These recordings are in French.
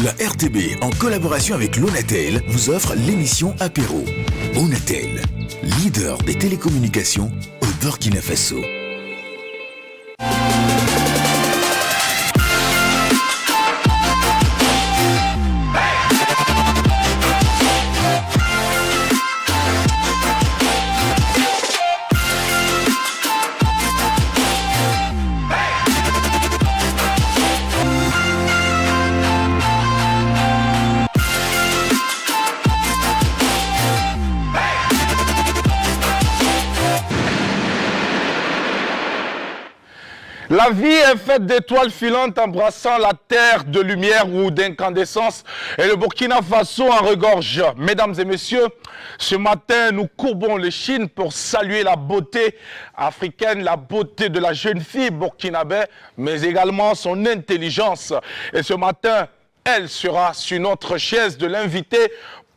La RTB, en collaboration avec l'Onatel, vous offre l'émission Apéro. Onatel, leader des télécommunications au Burkina Faso. La vie est faite d'étoiles filantes embrassant la terre de lumière ou d'incandescence et le Burkina Faso en regorge. Mesdames et messieurs, ce matin, nous courbons les chines pour saluer la beauté africaine, la beauté de la jeune fille burkinabé, mais également son intelligence. Et ce matin, elle sera sur notre chaise de l'invité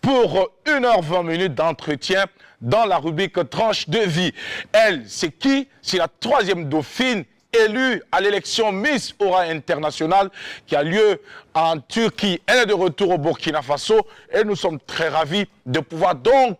pour 1h20 d'entretien dans la rubrique Tranche de vie. Elle, c'est qui? C'est la 3e dauphine élue à l'élection Miss Aura International qui a lieu en Turquie. Elle est de retour au Burkina Faso et nous sommes très ravis de pouvoir donc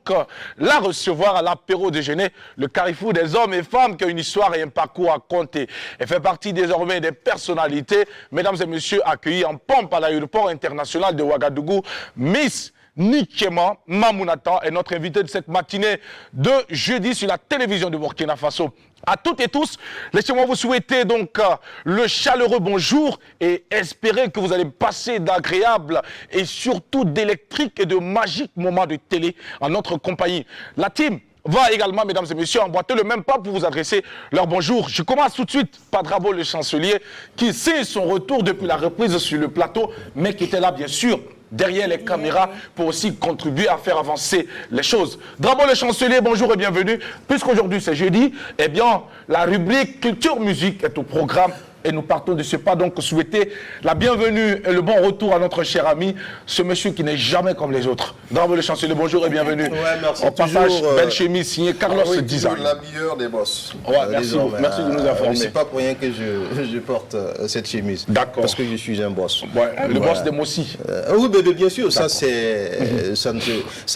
la recevoir à l'apéro déjeuner, le carrefour des hommes et femmes qui a une histoire et un parcours à compter. Elle fait partie désormais des personnalités, mesdames et messieurs, accueillis en pompe à l'aéroport international de Ouagadougou, Miss Nikema Mamounatan est notre invité de cette matinée de jeudi sur la télévision de Burkina Faso. À toutes et tous, laissez-moi vous souhaiter donc le chaleureux bonjour et espérer que vous allez passer d'agréables et surtout d'électriques et de magiques moments de télé en notre compagnie. La team va également, mesdames et messieurs, emboîter le même pas pour vous adresser leur bonjour. Je commence tout de suite par Drabo le chancelier qui signe son retour depuis la reprise sur le plateau, mais qui était là bien sûr derrière les caméras pour aussi contribuer à faire avancer les choses. Drabo le chancelier, bonjour et bienvenue. Puisqu'aujourd'hui c'est jeudi, eh bien la rubrique culture musique est au programme. Et nous partons de ce pas, donc souhaiter la bienvenue et le bon retour à notre cher ami, ce monsieur qui n'est jamais comme les autres. Drabo le chancelier, bonjour et bienvenue. Ouais, merci. On partage belle chemise signée Carlos Design. L'habilleur des boss. Ouais, merci de nous informer. C'est pas pour rien que je porte cette chemise. D'accord. Parce que je suis un boss. Ouais, le boss des Mossi. Oui, bien sûr, ça c'est, ça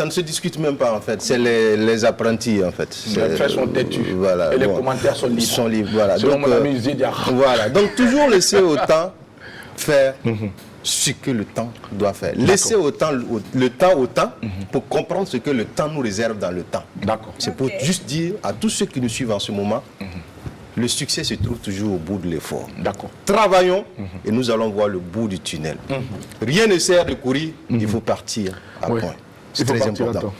ne se discute même pas en fait. C'est les apprentis en fait. Les faits sont têtus. Voilà. Et les commentaires sont libres. Voilà. Selon mon ami Zédia. Voilà. Donc toujours laisser au temps faire ce que le temps doit faire. Laisser le temps au temps pour comprendre ce que le temps nous réserve dans le temps. D'accord. C'est pour juste dire à tous ceux qui nous suivent en ce moment, le succès se trouve toujours au bout de l'effort. D'accord. Travaillons et nous allons voir le bout du tunnel. Rien ne sert de courir, il faut partir à point. C'est très important.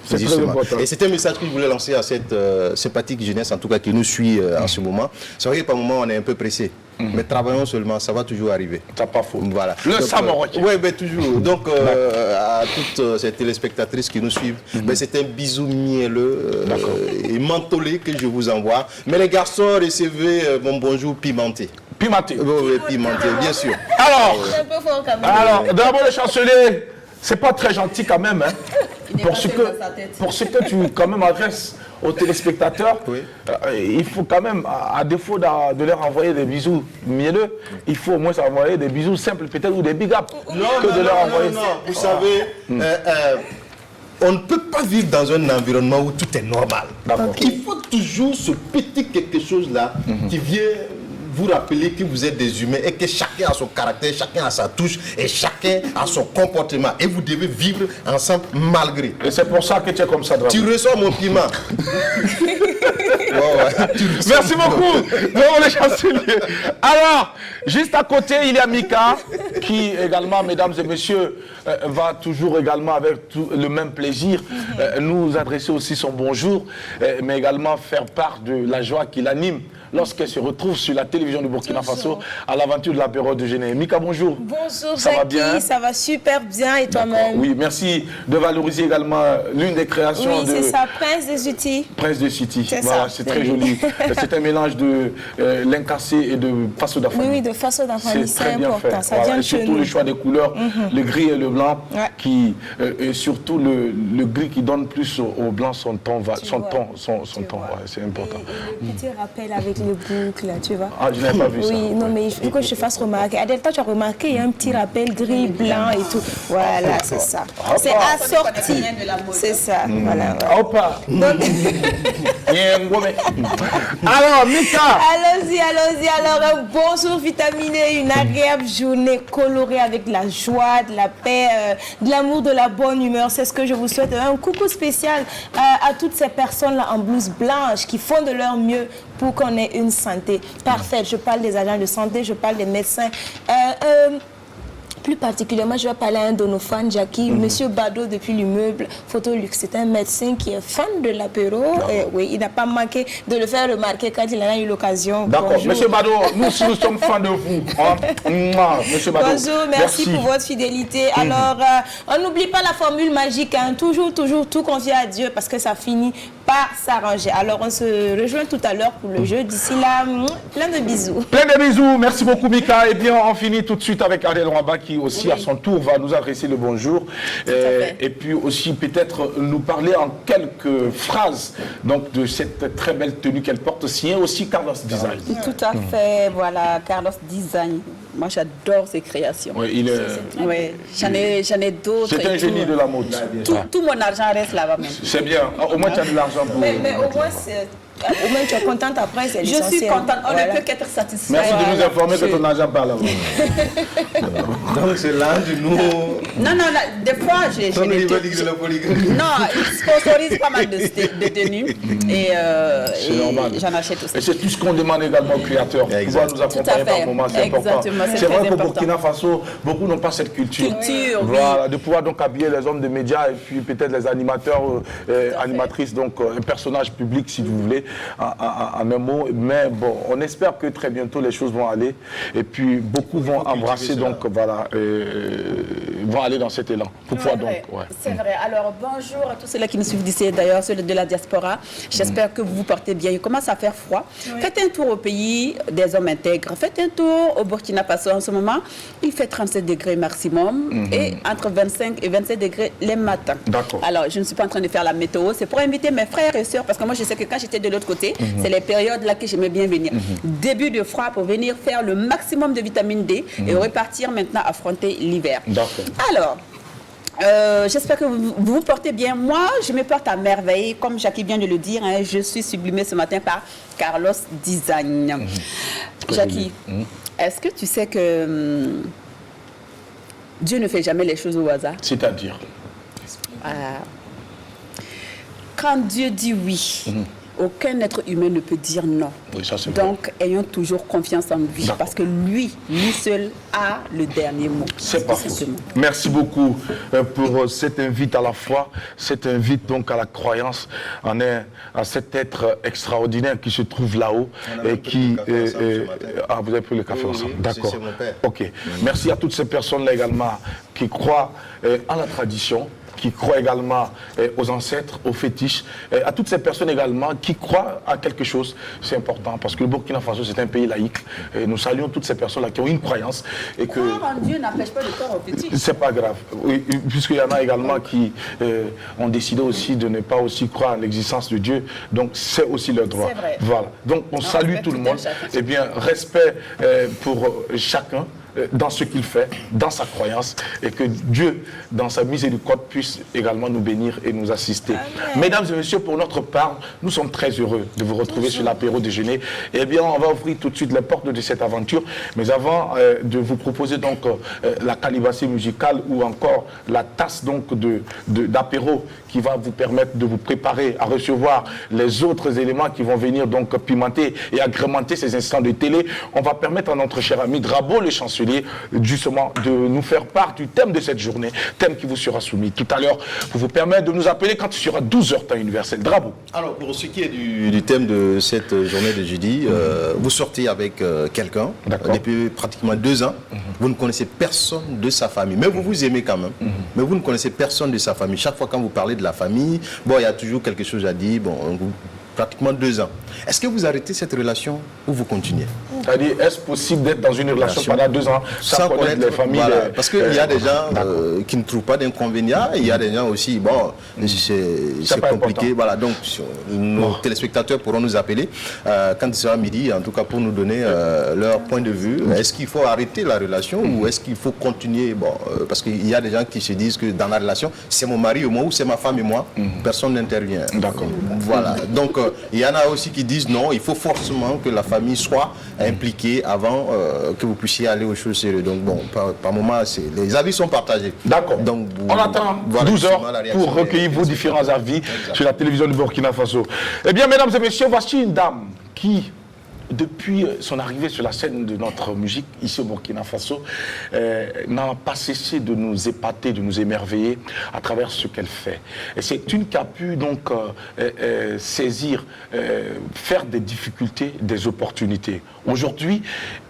Et c'est un message que je voulais lancer à cette sympathique jeunesse, en tout cas qui nous suit en ce moment. C'est vrai que par moment on est un peu pressé, mais travaillons seulement, ça va toujours arriver. T'as pas faux. Voilà. Le Samoroc. Oui, mais toujours. Donc à toutes ces téléspectatrices qui nous suivent, c'est un bisou mielleux et mentholé que je vous envoie. Mais les garçons, recevez mon bonjour pimenté. Pimenté. Oui, pimenté, bien sûr. Alors, d'abord le chancelier, c'est pas très gentil quand même, hein. Pour ce que tu quand même adresses aux téléspectateurs, il faut quand même, à défaut de leur envoyer des bisous mielleux, il faut au moins envoyer des bisous simples peut-être ou des big ups. Non, vous savez, on ne peut pas vivre dans un environnement où tout est normal. Il faut toujours ce petit quelque chose-là qui vient vous rappeler que vous êtes des humains et que chacun a son caractère, chacun a sa touche et chacun a son comportement. Et vous devez vivre ensemble malgré. Et c'est pour ça que tu es comme ça, Drabo. Tu ressens mon piment. Merci beaucoup, Drabo le chancelier. Alors, juste à côté, il y a Mika, qui également, mesdames et messieurs, va toujours également avec le même plaisir nous adresser aussi son bonjour, mais également faire part de la joie qui l'anime lorsqu'elle se retrouve sur la télévision du Burkina Faso à l'aventure de l'apéro déjeuner. Mika, bonjour. Bonjour, ça va bien? Ça va super bien et toi-même? Oui, merci de valoriser également l'une des créations de... Oui, c'est ça, Prince des Outils. Prince des Outils, voilà, c'est très joli. C'est un mélange de l'incassé et de Faso d'Afani. Oui, de Faso d'Afani, c'est important. Fait. Ça voilà. vient et surtout le choix des couleurs, le gris et le blanc, et surtout le gris qui donne plus au blanc son ton, c'est important. Et le petit rappel avec les boucles, là, tu vois. Ah, je n'avais pas vu ça. Oui, non, mais il faut que je te fasse remarquer. Adèle, toi, tu as remarqué, il y a un petit rappel gris, blanc et tout. Voilà, c'est ça. C'est assorti. C'est ça, voilà. Alors, Mika. Allons-y. Alors, un bon jour vitaminé, une agréable journée colorée avec de la joie, de la paix, de l'amour, de la bonne humeur. C'est ce que je vous souhaite. Un coucou spécial à toutes ces personnes-là en blouse blanche qui font de leur mieux pour qu'on ait une santé parfaite. Je parle des agents de santé, je parle des médecins. Plus particulièrement, je vais parler à un de nos fans, Jackie, Monsieur Bado depuis l'immeuble Photolux. C'est un médecin qui est fan de l'apéro. Oui, il n'a pas manqué de le faire remarquer quand il en a eu l'occasion. D'accord. Monsieur Bado, nous sommes fans de vous. Monsieur Bado. Bonjour, merci pour votre fidélité. Alors, on n'oublie pas la formule magique. Hein. Toujours, tout confier à Dieu parce que ça finit par s'arranger. Alors, on se rejoint tout à l'heure pour le jeu. D'ici là, plein de bisous. Plein de bisous. Merci beaucoup, Mika. Eh bien, on finit tout de suite avec Adèle Rwamba qui aussi, à son tour, va nous adresser le bonjour. Et puis aussi, peut-être, nous parler en quelques phrases donc, de cette très belle tenue qu'elle porte, signée aussi Carlos Design. Tout à fait. Voilà, Carlos Design. Moi, j'adore ses créations. Oui, j'en ai d'autres. C'est un génie de la mode. Tout mon argent reste là-bas même. C'est bien. Au moins, tu as de l'argent pour... Mais au moins, au moins, tu es contente après, c'est l'essentiel. Je suis contente. On ne peut qu'être satisfait. Merci de nous informer que ton argent part là-bas. Donc, c'est l'un de nous... Non, des fois, j'ai... Non, il sponsorise pas mal de tenues. Et j'en achète aussi. Et c'est tout ce qu'on demande également aux créateurs. Pouvoir nous accompagner par moment, c'est important. C'est vrai qu'au Burkina Faso, beaucoup n'ont pas cette culture. Voilà, de pouvoir donc habiller les hommes de médias et puis peut-être les animateurs, animatrices, donc un personnage public si vous voulez, en un mot. Mais bon, on espère que très bientôt les choses vont aller et puis beaucoup vont embrasser, donc voilà, vont aller dans cet élan. Pourquoi donc C'est vrai. Alors bonjour à tous ceux-là qui nous suivent d'ici, d'ailleurs ceux de la diaspora. J'espère que vous vous portez bien. Il commence à faire froid. Faites un tour au pays des hommes intègres. Faites un tour au Burkina Faso en ce moment. Il fait 37 degrés maximum et entre 25 et 27 degrés les matins. D'accord. Alors je ne suis pas en train de faire la météo. C'est pour inviter mes frères et sœurs parce que moi je sais que quand j'étais de l'autre côté, c'est les périodes là que j'aimais bien venir. Début de froid pour venir faire le maximum de vitamine D et repartir maintenant affronter l'hiver. D'accord. Alors, j'espère que vous vous portez bien. Moi, je me porte à merveille. Comme Jackie vient de le dire, hein, je suis sublimée ce matin par Carlos Design. Jackie, est-ce que tu sais que Dieu ne fait jamais les choses au hasard? C'est-à-dire quand Dieu dit oui, aucun être humain ne peut dire non. Oui, ça c'est donc, ayons toujours confiance en lui, parce que lui seul a le dernier mot. C'est pas faux. Merci beaucoup pour cet invite à la foi, cet invite donc à la croyance, à cet être extraordinaire qui se trouve là-haut et qui... vous avez pris le café ensemble, d'accord. C'est mon père. Ok. Merci à toutes ces personnes-là également qui croient à la tradition, qui croient également aux ancêtres, aux fétiches, à toutes ces personnes également qui croient à quelque chose. C'est important parce que le Burkina Faso, c'est un pays laïque. Et nous saluons toutes ces personnes-là qui ont une croyance. Et que croire en Dieu n'empêche pas de croire aux fétiches. C'est pas grave. Oui, puisqu'il y en a également qui ont décidé aussi de ne pas aussi croire à l'existence de Dieu. Donc, c'est aussi leur droit. C'est vrai. Voilà. Donc, on salue tout le monde. Eh bien, respect pour chacun dans ce qu'il fait, dans sa croyance, et que Dieu, dans sa miséricorde, puisse également nous bénir et nous assister. Amen. Mesdames et messieurs, pour notre part, nous sommes très heureux de vous retrouver sur l'apéro déjeuner. Eh bien, on va ouvrir tout de suite les portes de cette aventure, mais avant de vous proposer donc la calebasse musicale ou encore la tasse donc d'apéro qui va vous permettre de vous préparer à recevoir les autres éléments qui vont venir donc pimenter et agrémenter ces instants de télé, on va permettre à notre cher ami Drabo le chancelier justement de nous faire part du thème de cette journée, thème qui vous sera soumis tout à l'heure pour vous permettre de nous appeler quand il sera 12h temps universel. Drabo. Alors pour ce qui est du thème de cette journée de jeudi, vous sortez avec quelqu'un depuis pratiquement 2 ans, vous ne connaissez personne de sa famille, mais vous vous aimez quand même, mais vous ne connaissez personne de sa famille. Chaque fois quand vous parlez de la famille, bon, il y a toujours quelque chose à dire, bon, pratiquement 2 ans. Est-ce que vous arrêtez cette relation ou vous continuez? C'est-à-dire, est-ce possible d'être dans une relation pendant 2 ans sans connaître les familles voilà, parce qu'il y a des gens qui ne trouvent pas d'inconvénients, il y a des gens aussi, bon, c'est compliqué. Important. Voilà, donc nos téléspectateurs pourront nous appeler quand il sera midi, en tout cas pour nous donner leur point de vue. Est-ce qu'il faut arrêter la relation ou est-ce qu'il faut continuer? Bon, parce qu'il y a des gens qui se disent que dans la relation, c'est mon mari et moi ou c'est ma femme et moi, personne n'intervient. D'accord. Voilà, donc il y en a aussi qui disent non, il faut forcément que la famille soit impliquée avant que vous puissiez aller aux choses sérieuses. Donc bon, par moment, les avis sont partagés. D'accord. Donc on attend voilà, 12 heures pour recueillir vos différents avis sur la télévision du Burkina Faso. Eh bien, mesdames et messieurs, voici une dame qui, depuis son arrivée sur la scène de notre musique ici au Burkina Faso, n'a pas cessé de nous épater, de nous émerveiller à travers ce qu'elle fait. Et c'est une qui a pu donc saisir, faire des difficultés, des opportunités. Aujourd'hui,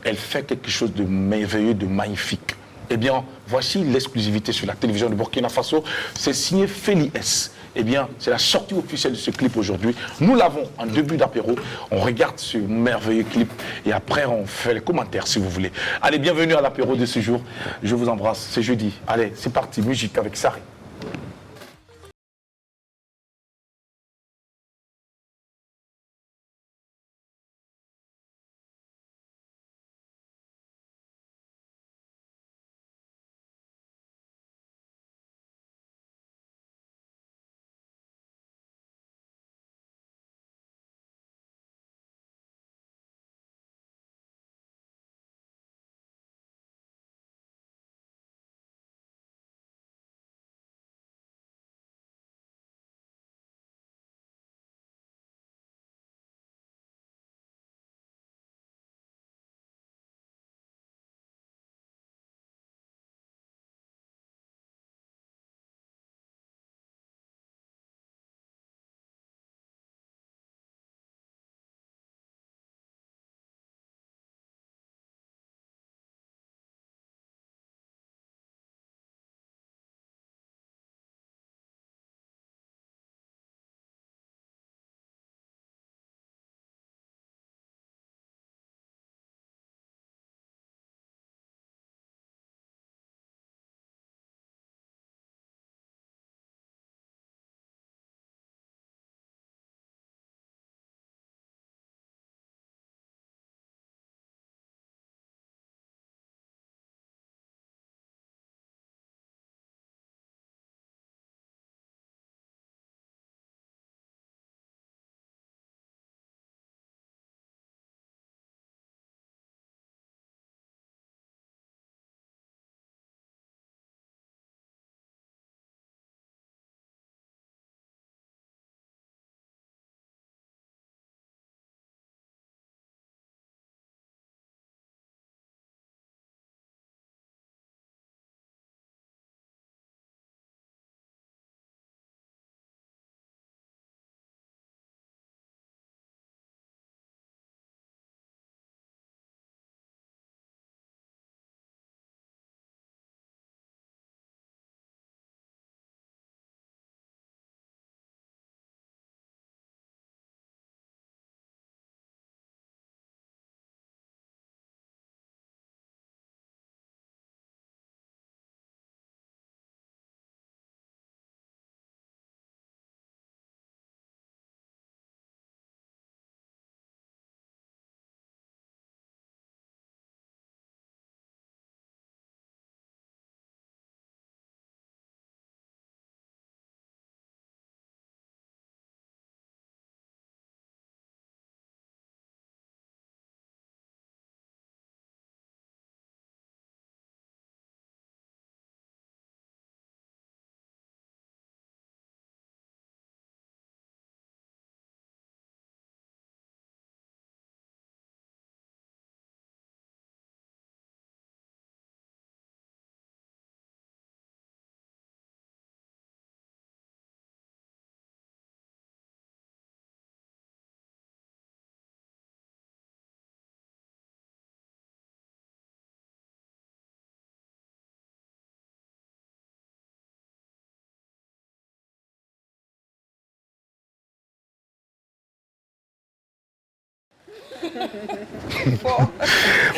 elle fait quelque chose de merveilleux, de magnifique. Eh bien, voici l'exclusivité sur la télévision de Burkina Faso. C'est signé Feli S. Eh bien, c'est la sortie officielle de ce clip aujourd'hui. Nous l'avons en début d'apéro. On regarde ce merveilleux clip et après, on fait les commentaires si vous voulez. Allez, bienvenue à l'apéro de ce jour. Je vous embrasse. C'est jeudi. Allez, c'est parti. Musique avec Sari.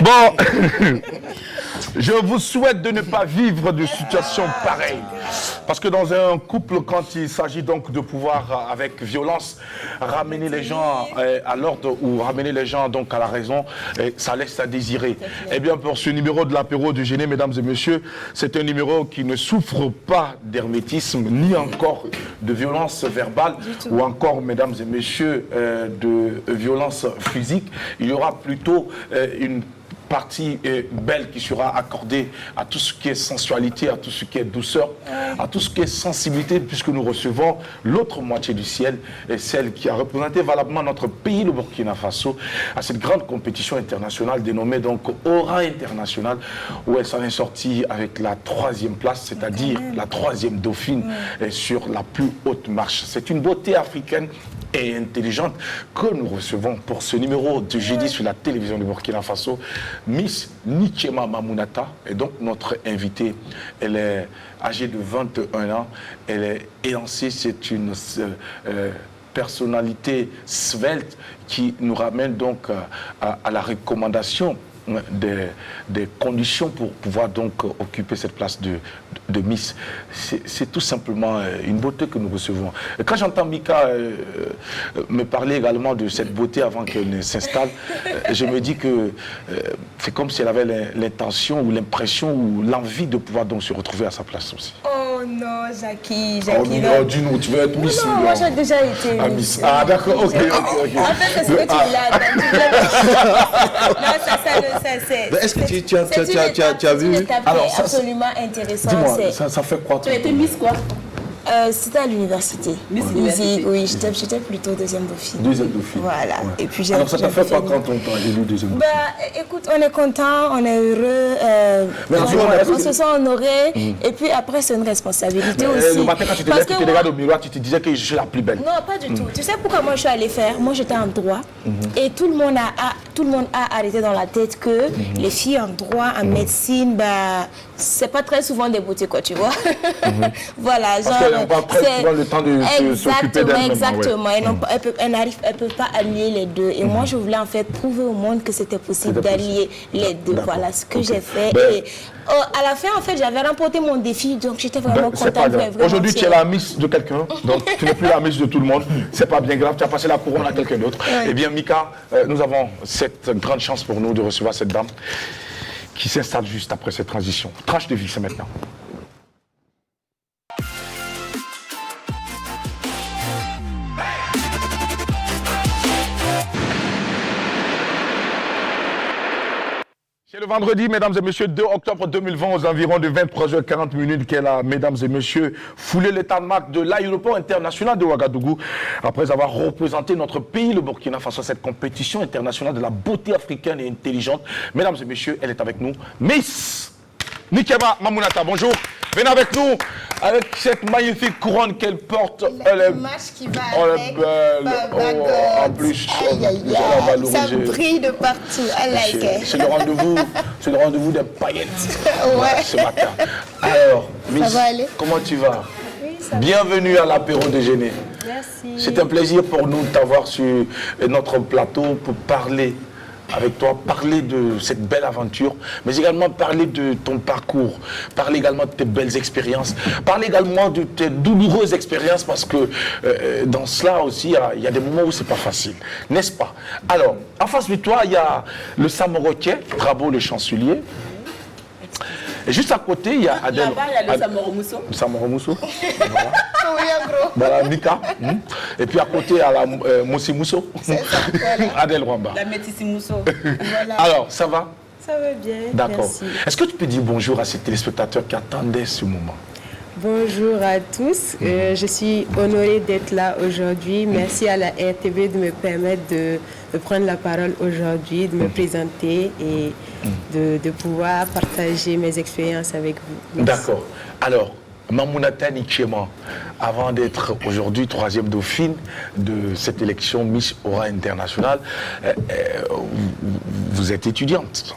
Bon, je vous souhaite de ne pas vivre de situations pareilles. Parce que dans un couple, quand il s'agit donc de pouvoir, avec violence, ramener les gens à l'ordre ou ramener les gens donc à la raison, ça laisse à désirer. Eh bien, pour ce numéro de l'apéro du Génie, mesdames et messieurs, c'est un numéro qui ne souffre pas d'hermétisme, ni encore de violence verbale, ou encore, mesdames et messieurs, de violence physique. Il y aura plutôt une partie belle qui sera accordée à tout ce qui est sensualité, à tout ce qui est douceur, à tout ce qui est sensibilité, puisque nous recevons l'autre moitié du ciel, et celle qui a représenté valablement notre pays, le Burkina Faso, à cette grande compétition internationale dénommée donc Aura International, où elle s'en est sortie avec la 3e place, c'est-à-dire la 3e dauphine sur la plus haute marche. C'est une beauté africaine et intelligente que nous recevons pour ce numéro de jeudi sur la télévision du Burkina Faso, Miss Nichema Mamounata. Et donc notre invitée, elle est âgée de 21 ans, elle est élancée, c'est une personnalité svelte qui nous ramène donc à la recommandation des conditions pour pouvoir donc occuper cette place de Miss. C'est tout simplement une beauté que nous recevons. Et quand j'entends Mika me parler également de cette beauté avant qu'elle ne s'installe, je me dis que c'est comme si elle avait l'intention ou l'impression ou l'envie de pouvoir donc se retrouver à sa place aussi. Oh non, Jackie, Oh non, dis-nous, tu veux être Miss? Non, moi j'ai déjà été Miss. Ah d'accord, ok. En fait, c'est ce que tu l'as. Non, ça, est-ce que tu as vu? Alors, ça, absolument intéressant. Dis-moi, ça fait quoi? Tu as été Miss quoi? C'était à l'université. Miss Université. Oui, j'étais plutôt deuxième dauphine. Deuxième dauphine. Voilà. Ouais. Et puis alors ça t'a fait quoi quand on t'a élu deuxième dauphine? Bah, écoute, on est content, on est heureux, on se sent honoré. Et puis après, c'est une responsabilité aussi. Le matin, quand tu te lèves, tu te regardes au miroir, tu te disais que je suis la plus belle. Non, pas du tout. Tu sais pourquoi moi je suis allée faire? Moi j'étais en droit. Et tout le monde a arrêté dans la tête que les filles en droit, en médecine, bah, c'est pas très souvent des beautés, quoi, tu vois. Voilà, parce qu'elles n'ont pas souvent le temps de s'occuper d'elles-mêmes. Exactement. Elles ne peuvent pas allier les deux. Et moi, je voulais en fait prouver au monde que c'était possible d'allier les deux. Voilà ce que j'ai fait. Et à la fin, en fait, j'avais remporté mon défi, donc j'étais vraiment contente. Aujourd'hui, tu es la Miss de quelqu'un, donc tu n'es plus la Miss de tout le monde. C'est pas bien grave, tu as passé la couronne à quelqu'un d'autre. Eh bien, Mika, nous avons cette grande chance pour nous de recevoir cette dame qui s'installe juste après cette transition. Tranche de vie, c'est maintenant. C'est le vendredi, mesdames et messieurs, 2 octobre 2020, aux environs de 23h40 qu'elle a, mesdames et messieurs, foulé le tarmac de l'aéroport international de Ouagadougou, après avoir représenté notre pays, le Burkina Faso, à cette compétition internationale de la beauté africaine et intelligente. Mesdames et messieurs, elle est avec nous, Miss Nichema Mamounata. Bonjour. Venez avec nous, avec cette magnifique couronne qu'elle porte. L'image qui va avec. En plus, ça brille de partout. C'est le rendez-vous des paillettes ce matin. Alors, Miss, comment tu vas? Oui, ça va. Bienvenue à l'apéro déjeuner. Merci. C'est un plaisir pour nous de t'avoir sur notre plateau pour parler avec toi, parler de cette belle aventure, mais également parler de ton parcours, parler également de tes belles expériences, parler également de tes douloureuses expériences, parce que dans cela aussi, il y a des moments où c'est pas facile, n'est-ce pas? Alors, en face de toi, il y a le Samoroquet, Rabo le chancelier. Et juste à côté, il y a Adèle. Là-bas, il y a le Samoromousso. Le Samoromousso. Voilà. Oui, en gros. Voilà, Mika. Et puis à côté, il y a la Moussi Mousso. Adèle Rwamba. La Métissi Mousso. Voilà. Alors, ça va? Ça va bien. D'accord. Merci. Est-ce que tu peux dire bonjour à ces téléspectateurs qui attendaient ce moment? Bonjour à tous, je suis honorée d'être là aujourd'hui. Merci à la RTV de me permettre de prendre la parole aujourd'hui, de me présenter et de pouvoir partager mes expériences avec vous. D'accord. Alors, Mamounata Nichema, avant d'être aujourd'hui 3e dauphine de cette élection Miss Aura International, vous êtes étudiante.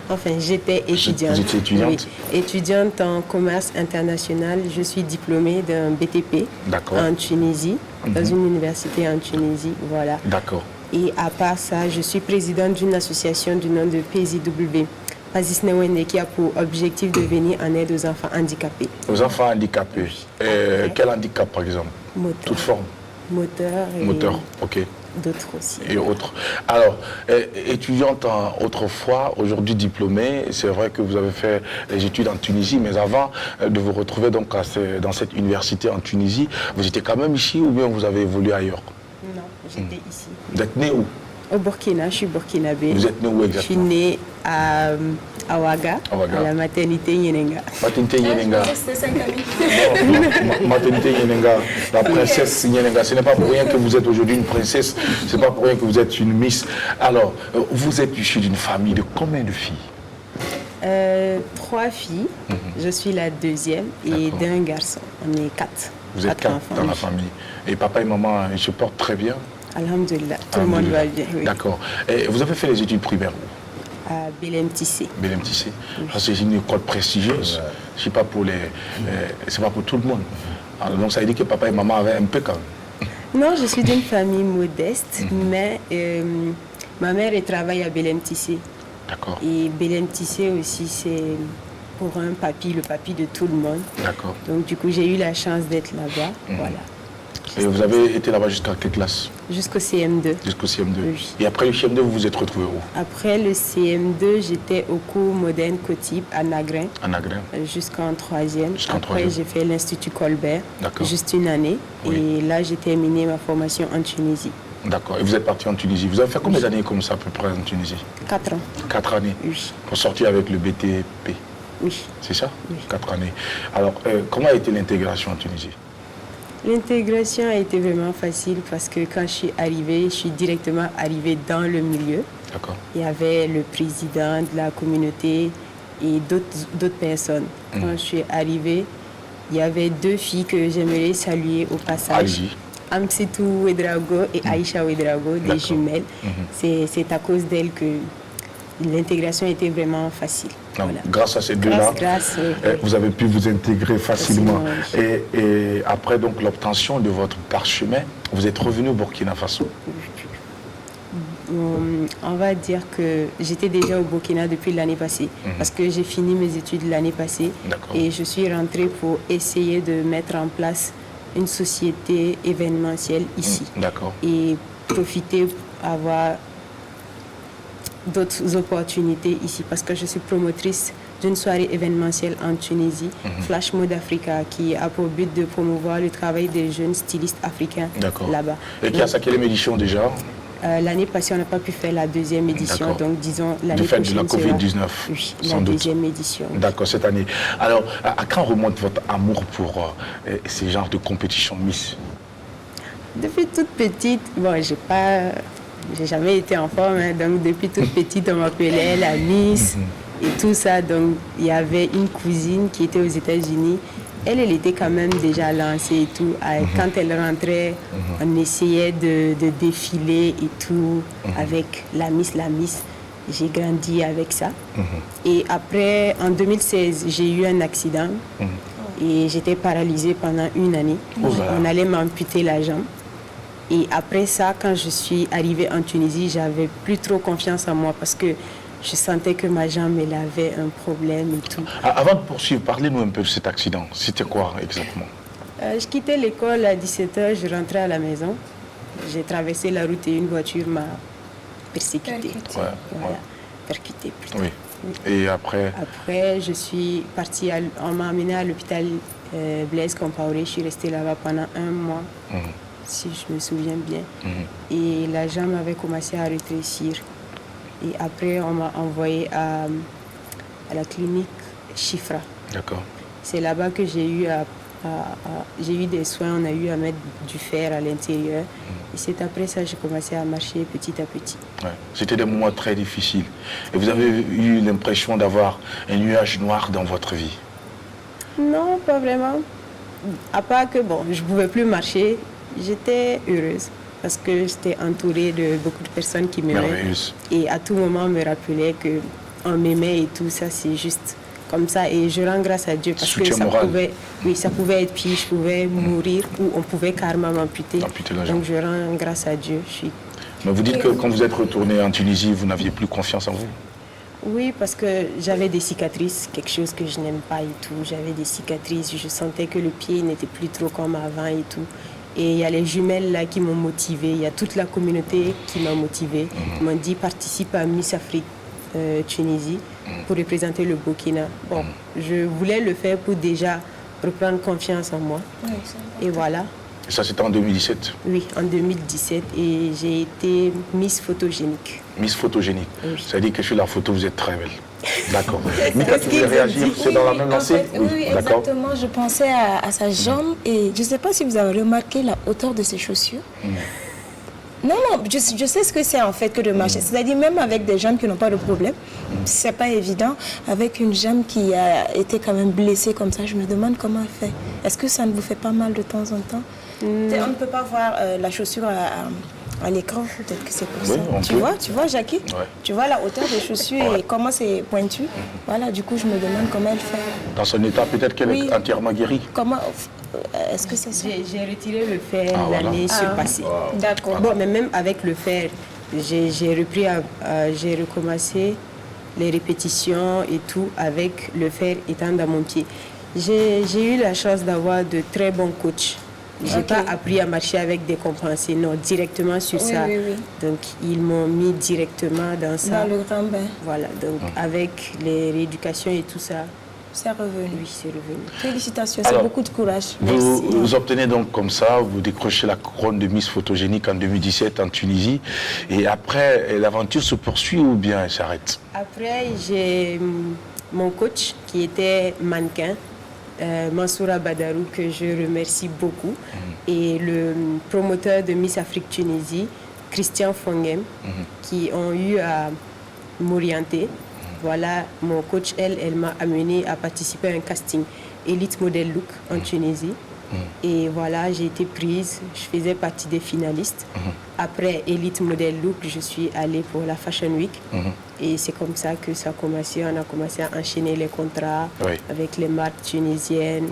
Enfin, j'étais étudiante. Vous étiez étudiante? Oui, étudiante en commerce international. Je suis diplômée d'un BTP en Tunisie, dans une université en Tunisie. Voilà. D'accord. Et à part ça, je suis présidente d'une association du nom de PZW, Pazis Newende, qui a pour objectif de venir en aide aux enfants handicapés. Aux enfants handicapés. Quel handicap, par exemple? Moteur. Toute forme. Moteur. Et Moteur, ok. d'autres aussi. Et autres. Alors, étudiante autrefois, aujourd'hui diplômée, c'est vrai que vous avez fait les études en Tunisie, mais avant de vous retrouver donc dans cette université en Tunisie, vous étiez quand même ici ou bien vous avez évolué ailleurs? Non, j'étais ici. Vous êtes né où? Au Burkina, je suis burkinabé. Vous êtes né où Je exactement? suis née à Ouaga, Ouaga. à la maternité Yenenga. Maternité Yenenga. C'était 5 amis. Maternité Yenenga, la princesse Yenenga. Ce n'est pas pour rien que vous êtes aujourd'hui une princesse, ce n'est pas pour rien que vous êtes une miss. Alors, vous êtes issue d'une famille de combien de filles? 3 filles, je suis la deuxième, et D'accord. d'un garçon. On est 4. Vous êtes 4 dans la famille. Et papa et maman, ils se portent très bien? Alhamdulillah, tout le monde va bien. Oui. D'accord. Et vous avez fait les études primaires où? À Belém Tissé. Belém Tissé. C'est une école prestigieuse. C'est pas pour c'est pas pour tout le monde. Alors, donc ça veut dire que papa et maman avaient un peu quand même. Non, je suis d'une famille modeste, mais ma mère elle travaille à Belém Tissé. D'accord. Et Belém Tissé aussi, c'est pour un papy, le papy de tout le monde. D'accord. Donc du coup, j'ai eu la chance d'être là-bas. Voilà. Et vous avez été là-bas jusqu'à quelle classe? Jusqu'au CM2. Jusqu'au CM2. Oui. Et après le CM2, vous vous êtes retrouvé où? Après le CM2, j'étais au cours moderne Cotip à Nagrin. À Nagrin. Jusqu'en 3e. Jusqu'en Après, 3e. j'ai fait l'Institut Colbert, D'accord. juste une année. Oui. Et là, j'ai terminé ma formation en Tunisie. D'accord. Et vous êtes parti en Tunisie. Vous avez fait combien d'années comme ça à peu près en Tunisie? 4 ans. 4 années. Oui. Pour sortir avec le BTP. Oui. C'est ça? Oui. 4 années. Alors, comment a été l'intégration en Tunisie? L'intégration a été vraiment facile parce que quand je suis directement arrivée dans le milieu. D'accord. Il y avait le président de la communauté et d'autres personnes. Quand je suis arrivée, il y avait 2 filles que j'aimerais saluer au passage. Allez-y. Amsitou Ouedraogo et Aïcha Ouedraogo, des D'accord. jumelles. C'est à cause d'elles que l'intégration était vraiment facile. Donc, Voilà. grâce à ces deux-là, Grâce, vous avez pu vous intégrer facilement. Facilement, Et après donc l'obtention de votre parchemin, vous êtes revenu au Burkina Faso. On va dire que j'étais déjà au Burkina depuis l'année passée parce que j'ai fini mes études l'année passée D'accord. et je suis rentrée pour essayer de mettre en place une société événementielle ici D'accord. et profiter pour avoir d'autres opportunités ici parce que je suis promotrice d'une soirée événementielle en Tunisie, Flash Mode Africa, qui a pour but de promouvoir le travail des jeunes stylistes africains D'accord. là-bas. Et qui a sa quelle édition déjà? L'année passée, on n'a pas pu faire la 2e édition, D'accord. donc disons l'année Du fait prochaine. de la Covid-19, Oui, sans la doute. 2e édition. D'accord, cette année. Alors, à quand remonte votre amour pour ces genres de compétitions Miss? Depuis toute petite, bon, j'ai jamais été en forme, hein, donc depuis toute petite, on m'appelait la Miss et tout ça. Donc, il y avait une cousine qui était aux États-Unis. Elle était quand même déjà lancée et tout. Quand elle rentrait, on essayait de défiler et tout avec la Miss. J'ai grandi avec ça. Et après, en 2016, j'ai eu un accident et j'étais paralysée pendant une année. Oh là là. On allait m'amputer la jambe. Et après ça, quand je suis arrivée en Tunisie, j'avais plus trop confiance en moi parce que je sentais que ma jambe, elle avait un problème et tout. Avant de poursuivre, parlez-nous un peu de cet accident. C'était quoi exactement? Je quittais l'école à 17h, je rentrais à la maison. J'ai traversé la route et une voiture m'a persécutée. Percuté. Ouais, Voilà, ouais. percutée plutôt. Oui. Et après? Après, je suis partie, on m'a amenée à l'hôpital Blaise Compaoré. Je suis restée là-bas pendant 1 mois, si je me souviens bien. Et la jambe avait commencé à rétrécir. Et après, on m'a envoyé à la clinique Chifra. D'accord. C'est là-bas que j'ai eu j'ai eu des soins, on a eu à mettre du fer à l'intérieur. Et c'est après ça que j'ai commencé à marcher petit à petit. Ouais. C'était des moments très difficiles. Et vous avez eu l'impression d'avoir un nuage noir dans votre vie? Non, pas vraiment. À part que, bon, je ne pouvais plus marcher, j'étais heureuse. Parce que j'étais entourée de beaucoup de personnes qui m'aimaient. Merveilleuse. Et à tout moment, on me rappelait qu'on m'aimait et tout ça, c'est juste comme ça. Et je rends grâce à Dieu parce que Soutien moral. ça pouvait être pire, je pouvais mourir ou on pouvait carrément m'amputer. Amputer la jambe. Donc je rends grâce à Dieu. Je suis Mais vous dites que quand vous êtes retourné en Tunisie, vous n'aviez plus confiance en vous. Oui, parce que j'avais des cicatrices, quelque chose que je n'aime pas et tout. J'avais des cicatrices, je sentais que le pied n'était plus trop comme avant et tout. Et il y a les jumelles là qui m'ont motivée, il y a toute la communauté qui m'a motivée. Ils m'ont dit participe à Miss Afrique Tunisie pour représenter le Burkina. Bon, je voulais le faire pour déjà reprendre confiance en moi. Et voilà. Et ça, c'était en 2017? Oui, en 2017. Et j'ai été Miss Photogénique. Miss Photogénique. Oui. Ça dit que sur la photo, vous êtes très belle. D'accord. Mika, tu voulais réagir? C'est dans la même lancée? En fait, oui, exactement. Je pensais à sa jambe et je ne sais pas si vous avez remarqué la hauteur de ses chaussures. Non, je sais ce que c'est en fait que de marcher. C'est-à-dire même avec des jambes qui n'ont pas de problème, c'est pas évident. Avec une jambe qui a été quand même blessée comme ça, je me demande comment elle fait. Est-ce que ça ne vous fait pas mal de temps en temps? On ne peut pas voir la chaussure à l'écran, peut-être que c'est pour ça. Tu vois, Jackie? Tu vois la hauteur des chaussures et comment c'est pointu. Voilà, du coup, je me demande comment elle fait. Dans son état, peut-être qu'elle est entièrement guérie. Comment? Est-ce que c'est ça? J'ai retiré le fer l'année surpassée. D'accord. Bon, mais même avec le fer, j'ai recommencé les répétitions et tout avec le fer étant dans mon pied. J'ai eu la chance d'avoir de très bons coachs. Je n'ai pas appris à marcher avec des compensés, non, directement sur ça. Oui. Donc, ils m'ont mis directement dans ça. Dans le grand bain. Voilà, donc avec les rééducations et tout ça. C'est revenu. Oui, c'est revenu. Félicitations, c'est beaucoup de courage. Vous obtenez donc comme ça, vous décrochez la couronne de Miss Photogénique en 2017 en Tunisie. Et après, l'aventure se poursuit ou bien elle s'arrête? Après, j'ai mon coach qui était mannequin, Mansoura Badarou, que je remercie beaucoup, et le promoteur de Miss Afrique Tunisie, Christian Fongem, qui ont eu à m'orienter. Voilà, mon coach, elle m'a amené à participer à un casting Elite Model Look en Tunisie. Et voilà, j'ai été prise, je faisais partie des finalistes. Après Elite Model Look, je suis allée pour la Fashion Week. Et c'est comme ça que ça a commencé. On a commencé à enchaîner les contrats avec les marques tunisiennes,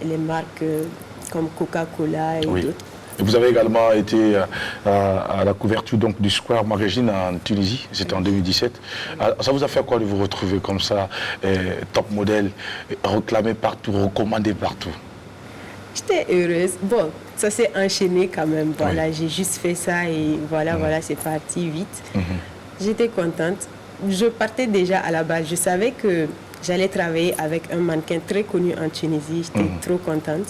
les marques comme Coca-Cola et d'autres. Et vous avez également été à la couverture donc, du Square Magazine en Tunisie, c'était en 2017. Ça vous a fait quoi de vous retrouver comme ça, top modèle, réclamé partout, recommandé partout? J'étais heureuse. Bon, ça s'est enchaîné quand même. Voilà, j'ai juste fait ça et voilà, c'est parti vite. J'étais contente. Je partais déjà à la base. Je savais que j'allais travailler avec un mannequin très connu en Tunisie. J'étais trop contente.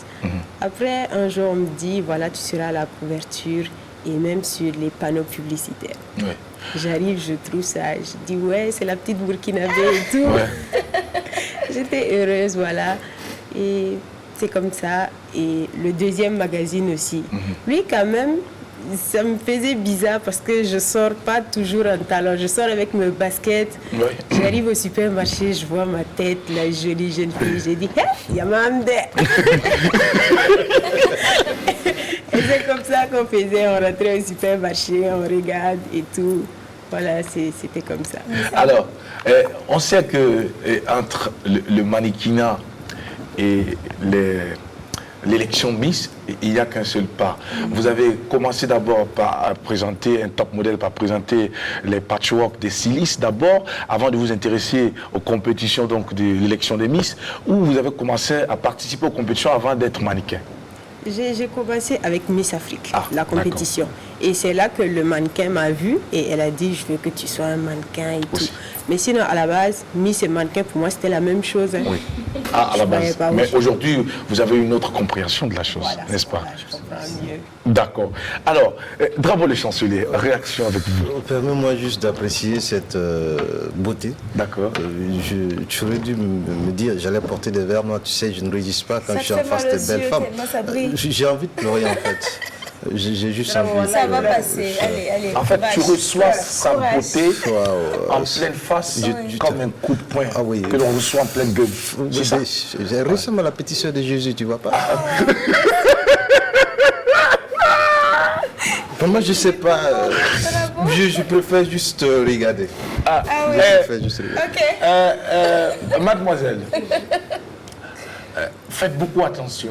Après, un jour, on me dit, voilà, tu seras à la couverture et même sur les panneaux publicitaires. J'arrive, je trouve ça. Je dis, ouais, c'est la petite Burkinabé et tout. J'étais heureuse, voilà. Et c'est comme ça. Et le deuxième magazine aussi. Lui, quand même, ça me faisait bizarre parce que je ne sors pas toujours en talons. Je sors avec mes baskets. J'arrive au supermarché, je vois ma tête, la jolie jeune fille. J'ai dit, hey, Yamande. Et c'est comme ça qu'on faisait. On rentrait au supermarché, on regarde et tout. Voilà, c'était comme ça. Alors, on sait que entre le mannequinat et l'élection Miss, il n'y a qu'un seul pas. Vous avez commencé d'abord par présenter un top modèle, par présenter les patchwork des stylistes d'abord, avant de vous intéresser aux compétitions donc, de l'élection des Miss, ou vous avez commencé à participer aux compétitions avant d'être mannequin? J'ai commencé avec Miss Afrique, la compétition. Et c'est là que le mannequin m'a vu et elle a dit, je veux que tu sois un mannequin et tout. Mais sinon, à la base, Miss et mannequin, pour moi, c'était la même chose. Hein. Oui. À la base. Mais aujourd'hui, vous avez une autre compréhension de la chose, n'est-ce pas? Voilà, je comprends mieux. D'accord. Alors, Drabo le chancelier, réaction avec vous. Permets-moi juste d'apprécier cette beauté. D'accord. Tu aurais dû me dire, j'allais porter des verres. Moi, tu sais, je ne résiste pas quand je suis en face de belles femmes. J'ai envie de pleurer, en fait. J'ai juste envie. Ça va passer. Allez. En fait, tu reçois sa beauté en pleine face, comme un coup de poing que l'on reçoit en pleine gueule. J'ai récemment la petite soeur de Jésus, tu vois pas? Moi, je sais pas. Je préfère juste regarder. Je préfère juste regarder. Mademoiselle, faites beaucoup attention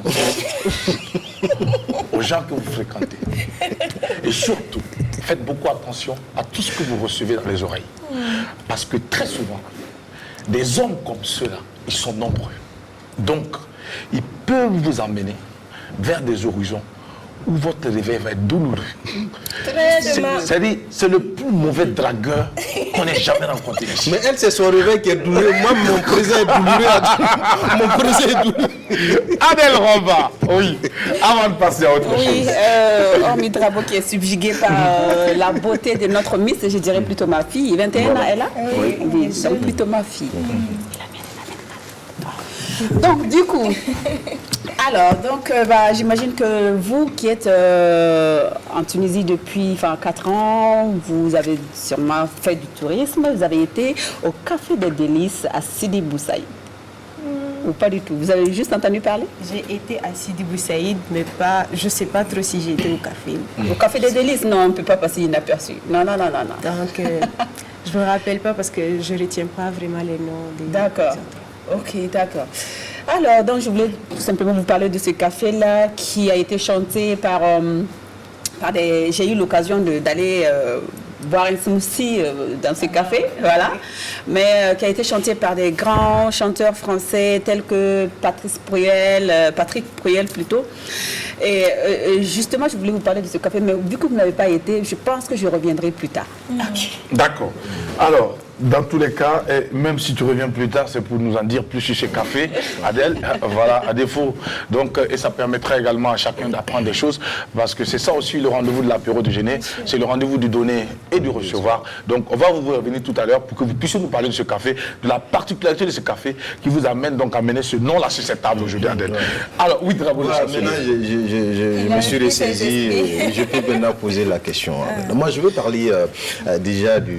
aux gens que vous fréquentez. Et surtout, faites beaucoup attention à tout ce que vous recevez dans les oreilles. Parce que très souvent, des hommes comme ceux-là, ils sont nombreux. Donc, ils peuvent vous emmener vers des horizons où votre réveil va être douloureux. C'est-à-dire, c'est le plus mauvais dragueur qu'on ait jamais rencontré ici. Mais elle, c'est son réveil qui est douloureux. Moi, mon présent est douloureux. Mon présent est douloureux. Adèle Roba, oui, avant de passer à autre chose. Oui, hormis Drabo qui est subjugué par la beauté de notre Miss, je dirais plutôt ma fille. 21 ans, elle a. Oui, donc plutôt ma fille. Donc, du coup, alors, j'imagine que vous qui êtes en Tunisie depuis 4 ans, vous avez sûrement fait du tourisme, vous avez été au Café des Délices à Sidi Bou Saïd. Ou pas du tout? Vous avez juste entendu parler? J'ai été à Sidi Bou Saïd, mais pas, je ne sais pas trop si j'ai été au café. Au Café des Délices? Non, on ne peut pas passer inaperçu. Non. Donc, je ne me rappelle pas parce que je ne retiens pas vraiment les noms des... D'accord. Ok, d'accord. Alors, donc, je voulais tout simplement vous parler de ce café-là qui a été chanté par des... J'ai eu l'occasion d'aller boire un smoothie dans ce café, voilà, mais qui a été chanté par des grands chanteurs français tels que Patrick Pruyel plutôt. Et justement, je voulais vous parler de ce café, mais vu que vous n'avez pas été, je pense que je reviendrai plus tard. Okay. D'accord. Alors, dans tous les cas, et même si tu reviens plus tard, c'est pour nous en dire plus sur ce café, Adèle, voilà, à défaut. Donc, et ça permettra également à chacun d'apprendre des choses, parce que c'est ça aussi le rendez-vous de l'apéro déjeuner, c'est le rendez-vous du donner et du recevoir. Donc, on va vous revenir tout à l'heure pour que vous puissiez nous parler de ce café, de la particularité de ce café qui vous amène donc à mener ce nom-là sur cette table aujourd'hui, Adèle. Alors, oui, Drabo. Maintenant, je me suis ressaisi et je peux maintenant poser la question. Moi, je veux parler déjà de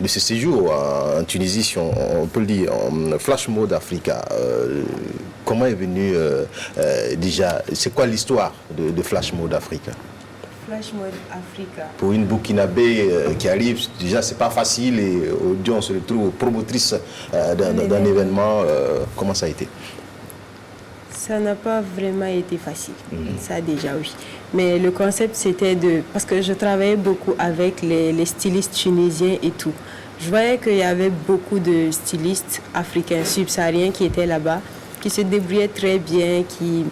ce séjour en Tunisie, si on peut le dire, en Flash Mode Africa. Comment est venu déjà, c'est quoi l'histoire de Flash Mode Africa? Flash Mode Africa. Pour une Burkinabé qui arrive, déjà c'est pas facile et on se retrouve promotrice d'un événement. Comment ça a été? Ça n'a pas vraiment été facile, ça déjà oui. Mais le concept c'était parce que je travaillais beaucoup avec les stylistes tunisiens et tout. Je voyais qu'il y avait beaucoup de stylistes africains, subsahariens qui étaient là-bas, qui se débrouillaient très bien, qui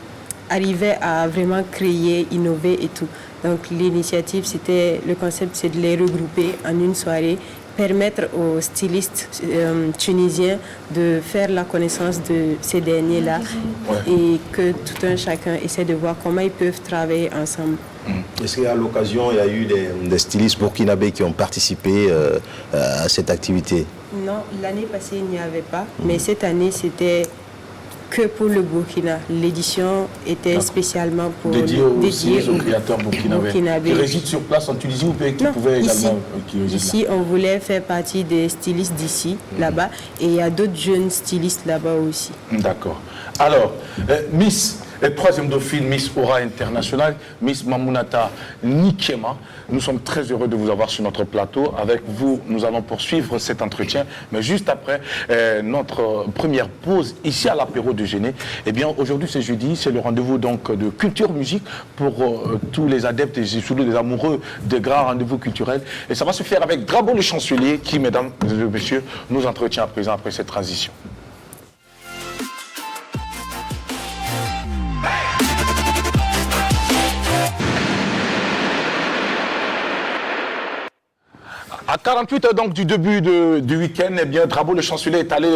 arrivaient à vraiment créer, innover et tout. Donc l'initiative, le concept c'est de les regrouper en une soirée, permettre aux stylistes tunisiens de faire la connaissance de ces derniers-là et que tout un chacun essaie de voir comment ils peuvent travailler ensemble. Est-ce qu'à l'occasion, il y a eu des stylistes burkinabés qui ont participé à cette activité? Non, l'année passée, il n'y avait pas, mais cette année, c'était que pour le Burkina. L'édition était spécialement pour dédiée aux créateurs burkinabés. Qui résident sur place en Tunisie ou qui pouvaient également ici, on voulait faire partie des stylistes d'ici, là-bas, et il y a d'autres jeunes stylistes là-bas aussi. D'accord. Alors, Miss, troisième dauphine, Miss Aura International, Miss Mamounata Nikema, nous sommes très heureux de vous avoir sur notre plateau. Avec vous, nous allons poursuivre cet entretien, mais juste après notre première pause ici à l'apéro déjeuner. Eh bien, aujourd'hui, c'est jeudi, c'est le rendez-vous donc de culture musique pour tous les adeptes et surtout les amoureux des grands rendez-vous culturels. Et ça va se faire avec Drabo le chancelier qui, mesdames et messieurs, nous entretient à présent après cette transition. À 48 heures donc du début du week-end, eh bien, Drabo le chancelier est allé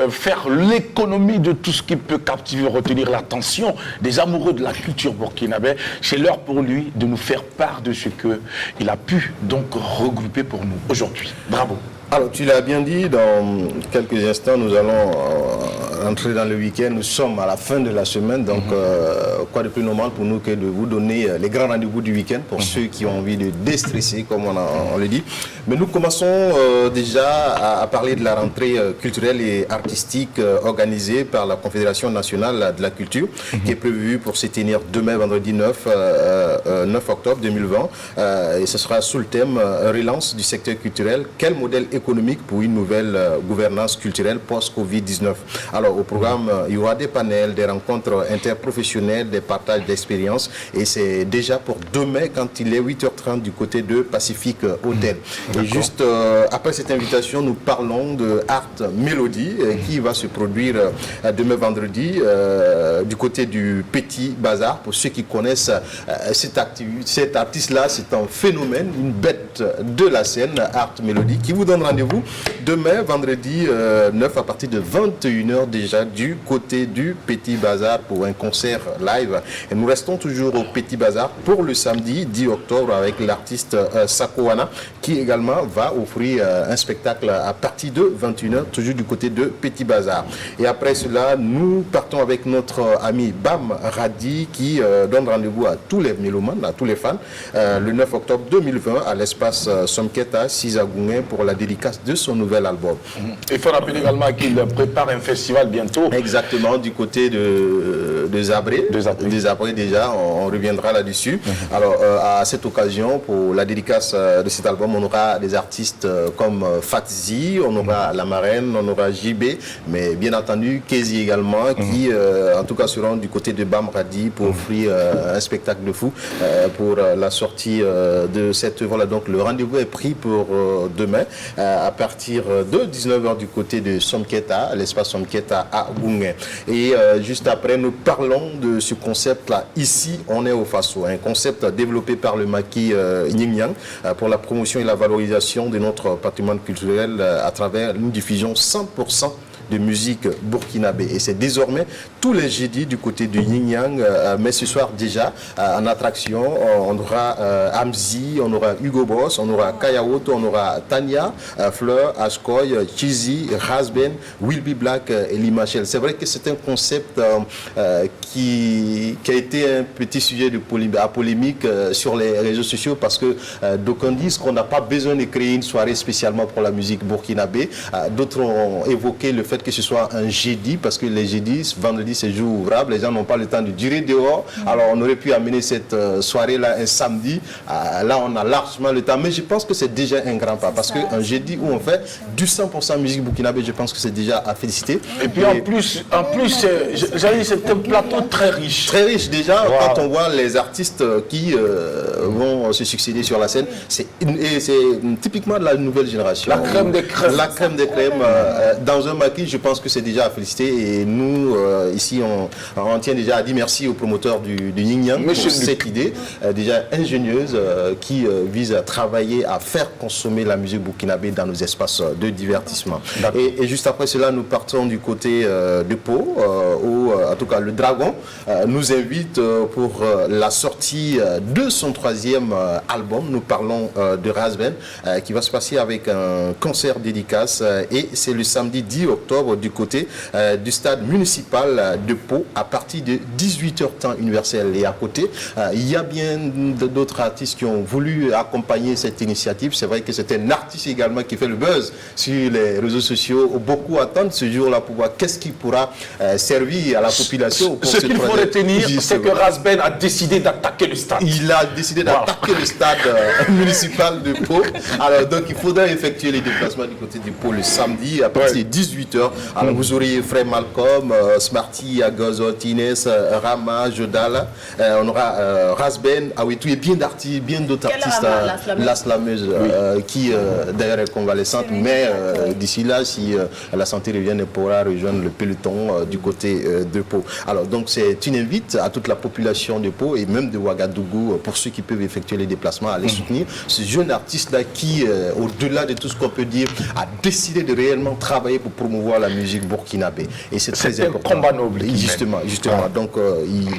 faire l'économie de tout ce qui peut captiver, retenir l'attention des amoureux de la culture burkinabé. C'est l'heure pour lui de nous faire part de ce qu'il a pu donc regrouper pour nous aujourd'hui. Bravo. Alors, tu l'as bien dit, dans quelques instants, nous allons entrer dans le week-end. Nous sommes à la fin de la semaine, donc quoi de plus normal pour nous que de vous donner les grands rendez-vous du week-end pour ceux qui ont envie de déstresser, comme on le dit. Mais nous commençons déjà à parler de la rentrée culturelle et artistique organisée par la Confédération nationale de la culture, qui est prévue pour se tenir demain, vendredi 9 octobre 2020. Et ce sera sous le thème relance du secteur culturel. Quel modèle économique pour une nouvelle gouvernance culturelle post-Covid-19. Alors, au programme, il y aura des panels, des rencontres interprofessionnelles, des partages d'expériences. Et c'est déjà pour demain, quand il est 8h30 du côté de Pacific Hotel. Et juste après cette invitation, nous parlons de Art Melody qui va se produire demain vendredi du côté du Petit Bazar. Pour ceux qui connaissent cet artiste-là, c'est un phénomène, une bête de la scène, Art Melody, qui vous donne rendez-vous demain vendredi 9 à partir de 21h déjà du côté du Petit Bazar pour un concert live. Et nous restons toujours au Petit Bazar pour le samedi 10 octobre avec l'artiste Sakoana qui également va offrir un spectacle à partir de 21h toujours du côté de Petit Bazar. Et après cela, nous partons avec notre ami Bam Radi qui donne rendez-vous à tous les mélomanes, à tous les fans, le 9 octobre 2020 à l'espace Somketa, Sizagoungé pour la dédicace de son nouvel album. Il faut rappeler également qu'il prépare un festival bientôt. Exactement, du côté de Zabré. De Zabré déjà, on reviendra là-dessus. Alors, à cette occasion, pour la dédicace de cet album, on aura des artistes comme Fatzi, on aura La Marraine, on aura JB, mais bien entendu, Kezi également, qui en tout cas seront du côté de Bam Radi pour offrir un spectacle de fou pour la sortie de cette œuvre-là. Donc, le rendez-vous est pris pour demain à partir de 19h du côté de Somketa, l'espace Somketa à Goungé. Et juste après, nous parlons de ce concept-là. Ici, on est au Faso, un concept développé par le maquis Nying pour la promotion et la valorisation de notre patrimoine culturel à travers une diffusion 100% de musique burkinabé. Et c'est désormais tous les jeudis du côté de Yin Yang. Mais ce soir déjà, en attraction, on aura Amzi, on aura Hugo Boss, on aura Kayaoto, on aura Tania, Fleur, Askoy, Cheesy, Rasben, Will Be Black et Limachel. C'est vrai que c'est un concept qui a été un petit sujet de polémique sur les réseaux sociaux parce que d'aucuns disent qu'on n'a pas besoin de créer une soirée spécialement pour la musique burkinabé. D'autres ont évoqué le fait que ce soit un jeudi, parce que les jeudis, vendredi c'est jour ouvrable, les gens n'ont pas le temps de durer dehors, alors on aurait pu amener cette soirée-là un samedi, là on a largement le temps, mais je pense que c'est déjà un grand pas, parce qu'un jeudi où on fait du 100% musique burkinabé, je pense que c'est déjà à féliciter. Et puis en plus c'est un plateau très riche. Très riche déjà, quand on voit les artistes qui vont se succéder sur la scène, c'est typiquement de la nouvelle génération. La crème des crèmes. La crème des crèmes, dans un maquis, je pense que c'est déjà à féliciter et nous, ici, on tient déjà à dire merci aux promoteurs du Yin Yang pour cette idée déjà ingénieuse qui vise à travailler, à faire consommer la musique burkinabé dans nos espaces de divertissement. Et juste après cela, nous partons du côté de Pau, où en tout cas le Dragon nous invite pour la sortie de son 3e album. Nous parlons de Rasben qui va se passer avec un concert dédicace et c'est le samedi 10 octobre du côté du stade municipal de Pau à partir de 18h temps universel. Et à côté, il y a bien d'autres artistes qui ont voulu accompagner cette initiative. C'est vrai que c'est un artiste également qui fait le buzz sur les réseaux sociaux. Beaucoup attendent ce jour-là pour voir qu'est-ce qui pourra servir à la population. Ce qu'il faut retenir, c'est que Rasben a décidé d'attaquer le stade. Il a décidé d'attaquer le stade municipal de Pau. Alors donc il faudra effectuer les déplacements du côté du Pau le samedi à partir de 18h. Alors vous aurez Frère Malcolm, Smarty, Agozo, Tines, Rama, Jodala. On aura Rasben, Awetou et bien d'autres artistes. La slameuse qui d'ailleurs est convalescente. Mais d'ici là, si la santé revient, elle pourra rejoindre le peloton du côté de Pau. Alors donc c'est une invite à toute la population de Pau et même de Ouagadougou pour ceux qui peuvent effectuer les déplacements à aller soutenir ce jeune artiste-là qui, au-delà de tout ce qu'on peut dire, a décidé de réellement travailler pour promouvoir la musique burkinabé. Et c'est très important. C'est un combat noble. Justement. Donc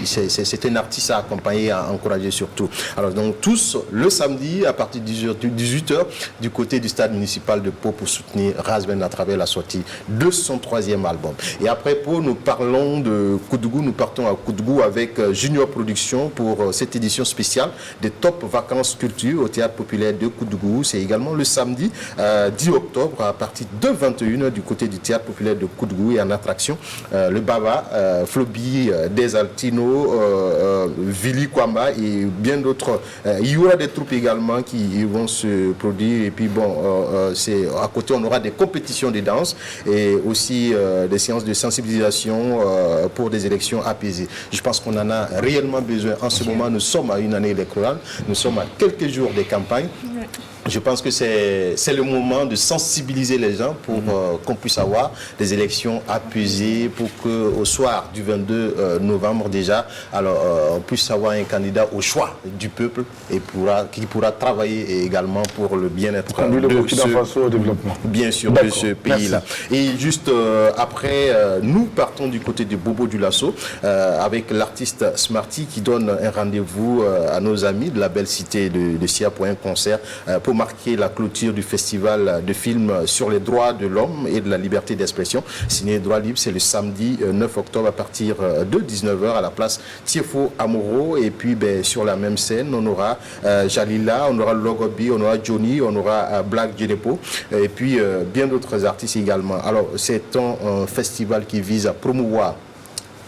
c'est un artiste à accompagner, à encourager surtout. Alors donc tous le samedi à partir de 18h du côté du stade municipal de Pau pour soutenir Rasben à travers la sortie de son 3e album. Et après Pau, nous parlons de Koudougou, nous partons à Koudougou avec Junior Production pour cette édition spéciale des Top Vacances Culture au Théâtre Populaire de Koudougou. C'est également le samedi 10 octobre à partir de 21h du côté du Théâtre populaire de Koudgou et en attraction. Le Baba, Flobi, Desaltino, Vili Kwamba et bien d'autres. Il y aura des troupes également qui vont se produire. Et puis bon, à côté, on aura des compétitions de danse et aussi des séances de sensibilisation pour des élections apaisées. Je pense qu'on en a réellement besoin. En ce moment, nous sommes à une année électorale, nous sommes à quelques jours des campagnes. Je pense que c'est le moment de sensibiliser les gens pour qu'on puisse avoir des élections apaisées, pour qu'au soir du 22 novembre déjà, alors on puisse avoir un candidat au choix du peuple et qui pourra travailler également pour le bien-être au développement. Bien sûr, de ce pays-là. Et juste après, nous partons du côté de Bobo Dioulasso avec l'artiste Smarty qui donne un rendez-vous à nos amis de la belle cité de Sia pour un concert pour marquer la clôture du festival de films sur les droits de l'homme et de la liberté d'expression. Ciné Droit Libre, c'est le samedi 9 octobre à partir de 19h à la place Tiefo Amoro. Et puis sur la même scène, on aura Jalila, on aura Logobi, on aura Johnny, on aura Black Jerepo et puis bien d'autres artistes également. Alors c'est un festival qui vise à promouvoir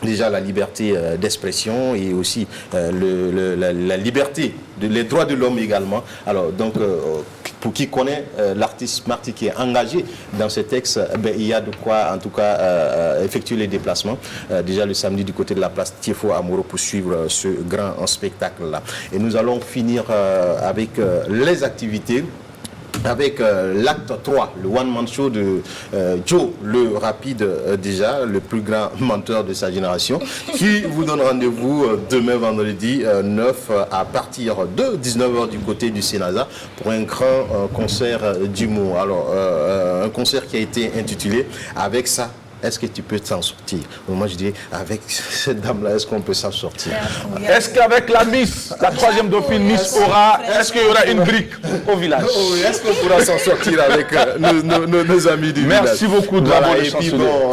déjà la liberté d'expression et aussi la liberté, les droits de l'homme également. Alors donc, pour qui connaît l'artiste Smarty qui est engagé dans ce texte, il y a de quoi en tout cas effectuer les déplacements. Déjà le samedi du côté de la place Tiefo Amoro pour suivre ce grand spectacle-là. Et nous allons finir avec les activités. Avec l'acte 3, le one-man show de Joe, le rapide déjà, le plus grand menteur de sa génération, qui vous donne rendez-vous demain vendredi 9 à partir de 19h du côté du Sénasa pour un grand concert d'humour. Alors, un concert qui a été intitulé « Avec ça ». Est-ce que tu peux t'en sortir? Moi, je dis, avec cette dame-là, est-ce qu'on peut s'en sortir? Est-ce qu'avec la Miss, la troisième dauphine Miss Aura, est-ce qu'il y aura une brique au village? Oui, est-ce qu'on pourra s'en sortir avec nos amis du village? Merci beaucoup de voilà, et puis bon,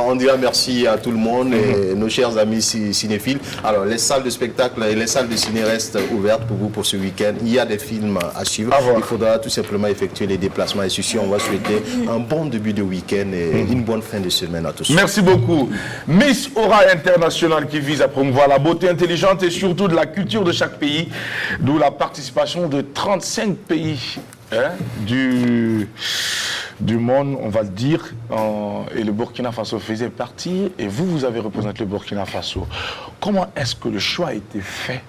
on dira merci à tout le monde et nos chers amis cinéphiles. Alors, les salles de spectacle et les salles de ciné restent ouvertes pour vous pour ce week-end. Il y a des films à suivre. Il faudra tout simplement effectuer les déplacements. Et ceci, on va souhaiter un bon début de week-end et une bonne fin de semaine. Merci beaucoup. Miss Aura International qui vise à promouvoir la beauté intelligente et surtout de la culture de chaque pays, d'où la participation de 35 pays du monde, on va le dire, et le Burkina Faso faisait partie, et vous avez représenté le Burkina Faso. Comment est-ce que le choix a été fait,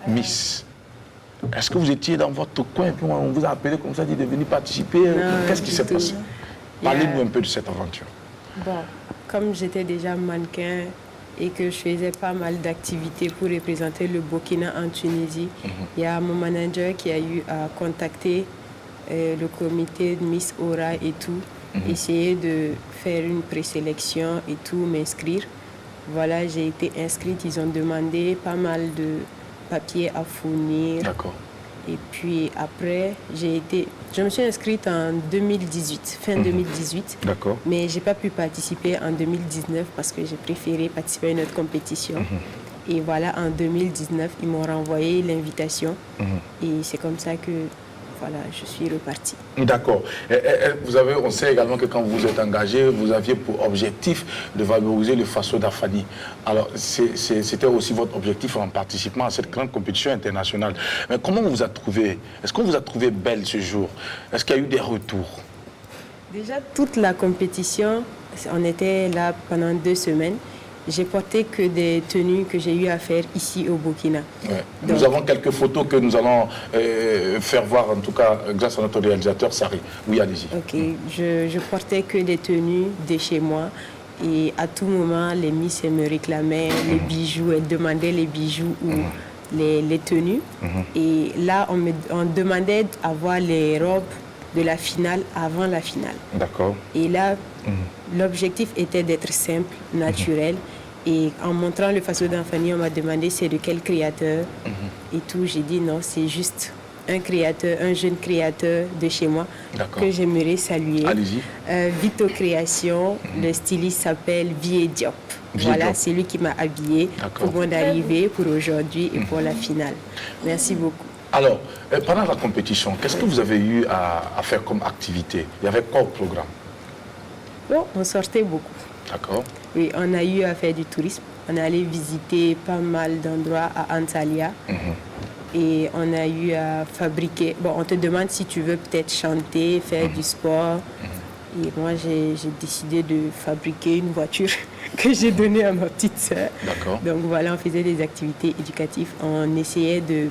Miss? Est-ce que vous étiez dans votre coin et puis on vous a appelé comme ça, dit de venir participer? Qu'est-ce qui s'est passé? Parlez-nous un peu de cette aventure. Bon, comme j'étais déjà mannequin et que je faisais pas mal d'activités pour représenter le Burkina en Tunisie, il y a mon manager qui a eu à contacter le comité de Miss Aura et tout, essayer de faire une présélection et tout, m'inscrire. Voilà, j'ai été inscrite, ils ont demandé pas mal de papiers à fournir. D'accord. Et puis après, je me suis inscrite en 2018, fin 2018. D'accord. Mais je n'ai pas pu participer en 2019 parce que j'ai préféré participer à une autre compétition. Et voilà, en 2019, ils m'ont renvoyé l'invitation. Et c'est comme ça que voilà, je suis repartie. D'accord. On sait également que quand vous êtes engagé, vous aviez pour objectif de valoriser le Faso d'Afani. Alors, c'était aussi votre objectif en participant à cette grande compétition internationale. Mais comment on vous a trouvé? Est-ce qu'on vous a trouvé belle ce jour? Est-ce qu'il y a eu des retours? Déjà, toute la compétition, on était là pendant 2 semaines. J'ai porté que des tenues que j'ai eu à faire ici au Burkina. Ouais. Nous avons quelques photos que nous allons faire voir, en tout cas, grâce à notre réalisateur, Sari. Oui, allez-y. Ok, je portais que des tenues de chez moi. Et à tout moment, les Miss me réclamaient les bijoux. Elles demandaient les bijoux ou les tenues. Et là, on demandait d'avoir les robes de la finale avant la finale. D'accord. Et là, l'objectif était d'être simple, naturel. Et en montrant le Faso d'Afani, on m'a demandé c'est de quel créateur et tout. J'ai dit non, c'est juste un créateur, un jeune créateur de chez moi que j'aimerais saluer. Allez-y. Vito Création, le styliste s'appelle Vie Diop. Voilà, c'est lui qui m'a habillée pour mon arrivée, pour aujourd'hui et pour la finale. Merci beaucoup. Alors, pendant la compétition, qu'est-ce que vous avez eu à faire comme activité? Il y avait quoi au programme? Bon, on sortait beaucoup. D'accord. Oui, on a eu à faire du tourisme. On est allé visiter pas mal d'endroits à Antalya. Et on a eu à fabriquer... Bon, on te demande si tu veux peut-être chanter, faire du sport. Et moi, j'ai décidé de fabriquer une voiture que j'ai donnée à ma petite sœur. D'accord. Donc voilà, on faisait des activités éducatives. On essayait de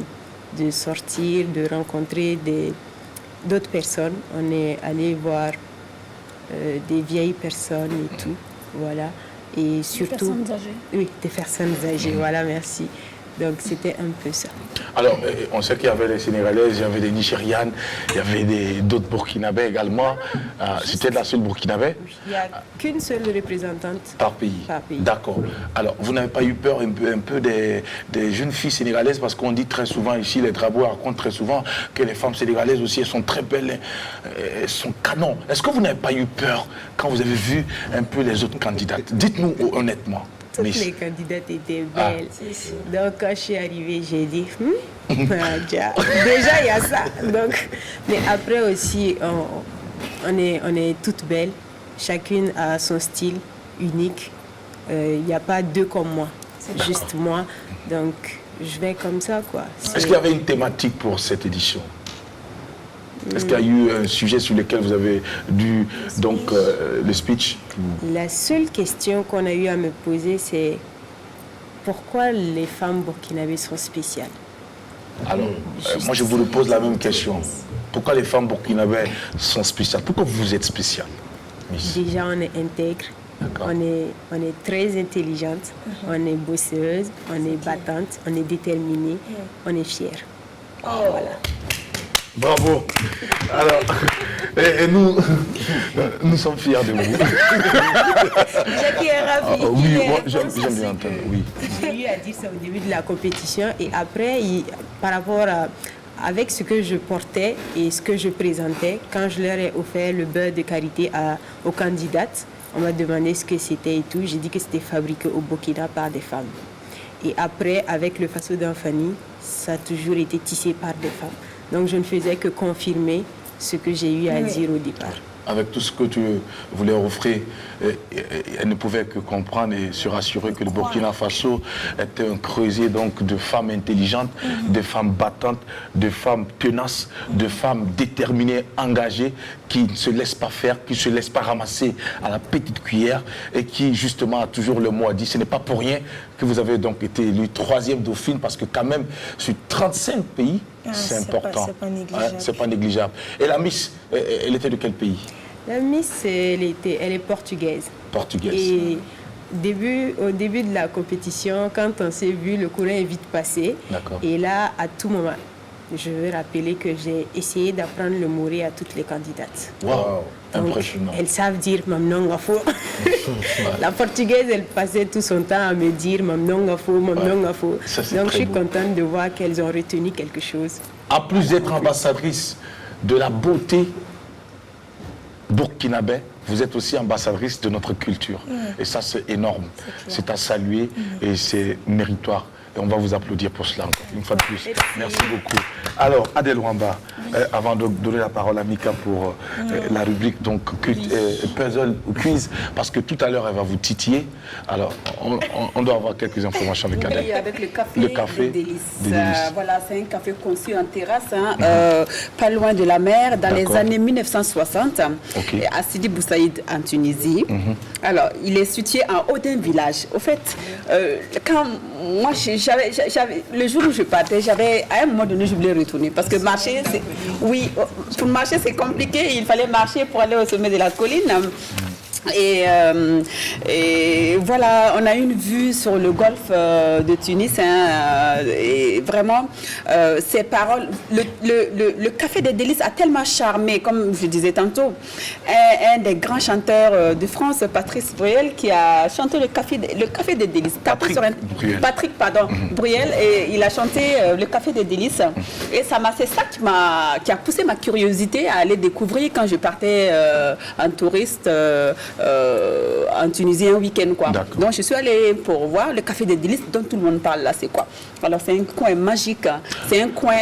sortir, de rencontrer d'autres personnes. On est allé voir des vieilles personnes et tout. Voilà. Et surtout... Des personnes âgées. Oui, des personnes âgées. Voilà, merci. Donc c'était un peu ça. Alors, on sait qu'il y avait les Sénégalaises, il y avait des Nigérianes, il y avait d'autres Burkinabés également. C'était la seule Burkinabé? Il n'y a qu'une seule représentante par pays. Par pays. D'accord. Alors, vous n'avez pas eu peur un peu des jeunes filles sénégalaises, parce qu'on dit très souvent ici, les Drabouis racontent très souvent que les femmes sénégalaises aussi, elles sont très belles, elles sont canons. Est-ce que vous n'avez pas eu peur quand vous avez vu un peu les autres candidates? Dites-nous honnêtement. Toutes les candidates étaient belles. Donc, quand je suis arrivée, j'ai dit, déjà, il y a ça. Donc, mais après aussi, on est toutes belles. Chacune a son style unique. Il n'y a pas deux comme moi, juste moi. Donc, je vais comme ça, quoi. Est-ce qu'il y avait une thématique pour cette édition? Est-ce qu'il y a eu un sujet sur lequel vous avez dû, donc, le speech? La seule question qu'on a eu à me poser, c'est pourquoi les femmes burkinabées sont spéciales? Alors, moi je vous pose la même question. Pourquoi les femmes burkinabées sont spéciales? Pourquoi vous êtes spéciale, Miss? Déjà, on est intègre, on est très intelligente, on est bosseuse, on est battante, on est déterminée, on est fière. Voilà. Bravo. Alors, et nous sommes fiers de vous. Jackie est ravie. Oui, moi j'aime bien entendre. Oui. J'ai eu à dire ça au début de la compétition et après, par rapport avec ce que je portais et ce que je présentais, quand je leur ai offert le beurre de karité aux candidates, on m'a demandé ce que c'était et tout. J'ai dit que c'était fabriqué au Burkina par des femmes. Et après, avec le Faso d'Anfani, ça a toujours été tissé par des femmes. Donc je ne faisais que confirmer ce que j'ai eu à dire au départ. Avec tout ce que tu voulais offrir, elle ne pouvait que comprendre et se rassurer que le Burkina Faso était un creuset donc, de femmes intelligentes, de femmes battantes, de femmes tenaces, de femmes déterminées, engagées, qui ne se laissent pas faire, qui ne se laissent pas ramasser à la petite cuillère et qui justement a toujours le mot à dire. Ce n'est pas pour rien que vous avez donc été élu 3e dauphine, parce que quand même sur 35 pays, c'est important. C'est pas négligeable. C'est pas négligeable. Et la Miss, elle était de quel pays? La Miss, elle est portugaise. Portugaise. Et au début de la compétition, quand on s'est vu, le courant est vite passé. D'accord. Et là, à tout moment, je veux rappeler que j'ai essayé d'apprendre le mouré à toutes les candidates. Wow, donc, impressionnant. Elles savent dire Mamnongafo. La portugaise, elle passait tout son temps à me dire Mamnongafo, Mamnongafo. Donc je suis contente de voir qu'elles ont retenu quelque chose. En plus d'être ambassadrice de la beauté burkinabé, vous êtes aussi ambassadrice de notre culture. Et ça, c'est énorme. C'est à saluer et c'est méritoire. Et on va vous applaudir pour cela encore une fois de plus. Merci beaucoup. Alors, Adèle Wamba, avant de donner la parole à Mika pour la rubrique donc puzzle ou quiz, parce que tout à l'heure elle va vous titiller. Alors, on doit avoir quelques informations avec Adèle. Oui, avec le café des délices. Voilà, c'est un café conçu en terrasse, pas loin de la mer, dans les années 1960, à Sidi Bou Saïd en Tunisie. Alors, il est situé en haut d'un village. Au fait, quand moi, le jour où je partais, à un moment donné, je voulais retourner. Parce que marcher, pour marcher, c'est compliqué. Il fallait marcher pour aller au sommet de la colline. Et voilà, on a une vue sur le golfe de Tunis. Et vraiment, ces paroles, le Café des Délices a tellement charmé, comme je disais tantôt, un des grands chanteurs de France, Patrice Bruel, qui a chanté le Café des Délices. Patrick Bruel, et il a chanté le Café des Délices. Et c'est ça qui a poussé ma curiosité à aller découvrir quand je partais en touriste en Tunisie un week-end, quoi. Donc, je suis allée pour voir le café des délices dont tout le monde parle là, c'est quoi? Alors, c'est un coin magique. Hein. C'est un coin...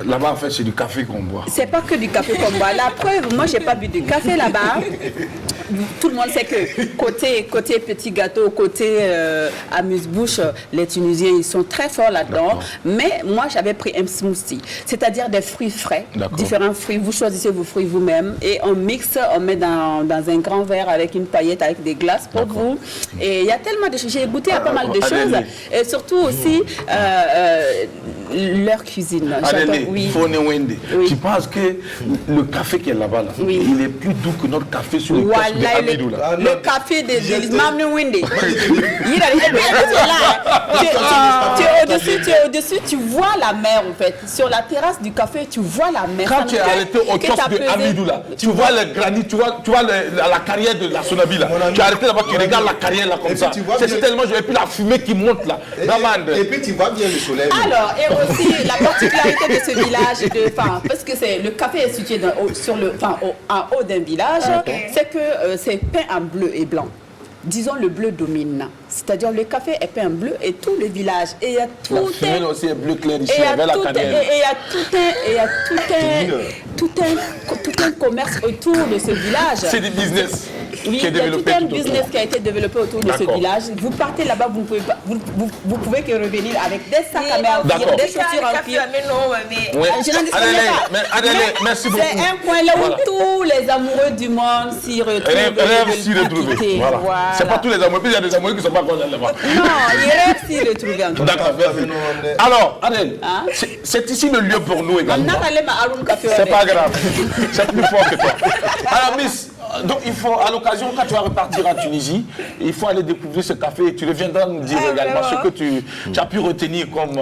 Là-bas, en fait, c'est du café qu'on boit. C'est pas que du café qu'on boit. La preuve, moi, j'ai pas bu de café là-bas. Tout le monde sait que côté petit gâteau, côté amuse-bouche, les Tunisiens, ils sont très forts là-dedans. Mais moi, j'avais pris un smoothie, c'est-à-dire des fruits frais, différents fruits. Vous choisissez vos fruits vous-même et on mixe, on met dans un grand verre avec une paillette, avec des glaces pour vous. Et il y a tellement de choses. J'ai goûté à pas mal de choses. Et surtout aussi leur cuisine. Oui. Tu penses que le café qui est là-bas, là, il est plus doux que notre café sur le poste de Amidou, là. Le café des délices. Tu es au-dessus, tu vois la mer en fait. Sur la terrasse du café, tu vois la mer. Quand tu es arrêté au kiosque de Amidou, là, tu vois le granit, tu vois la carrière de la Sonabi, là. Tu es arrêté là-bas, tu regardes la carrière là comme ça. C'est tellement, je n'ai plus la fumée qui monte là. Et puis tu vois bien le soleil. Alors, et aussi la particularité de ce village, parce que le café est situé en haut d'un village, c'est que c'est peint en bleu et blanc. Disons le bleu domine. C'est-à-dire le café est peint en bleu et tout le village. Et il y a tout aussi est bleu clair ici avec la carrière. Et il y a tout un commerce autour de ce village. C'est du business. Oui, il y a tout un business qui a été développé autour de ce village. Vous partez là-bas, vous ne pouvez que revenir avec des sacs à main, des chaussures en cuir. Je n'en disponible pas. Merci beaucoup. C'est un coin là où tous les amoureux du monde s'y retrouvent. Rêvent s'y retrouver. Voilà. C'est pas tous les amoureux, puis il y a des amoureux qui ne sont pas encore là-bas. Non, ils rêvent s'y retrouver en tout cas. D'accord, merci. Alors, Adèle, c'est ici le lieu pour nous également. C'est pas grave. C'est plus fort que toi. Alors, Miss, donc il faut, à l'occasion, quand tu vas repartir en Tunisie, il faut aller découvrir ce café et tu reviendras nous dire également ce que tu as pu retenir comme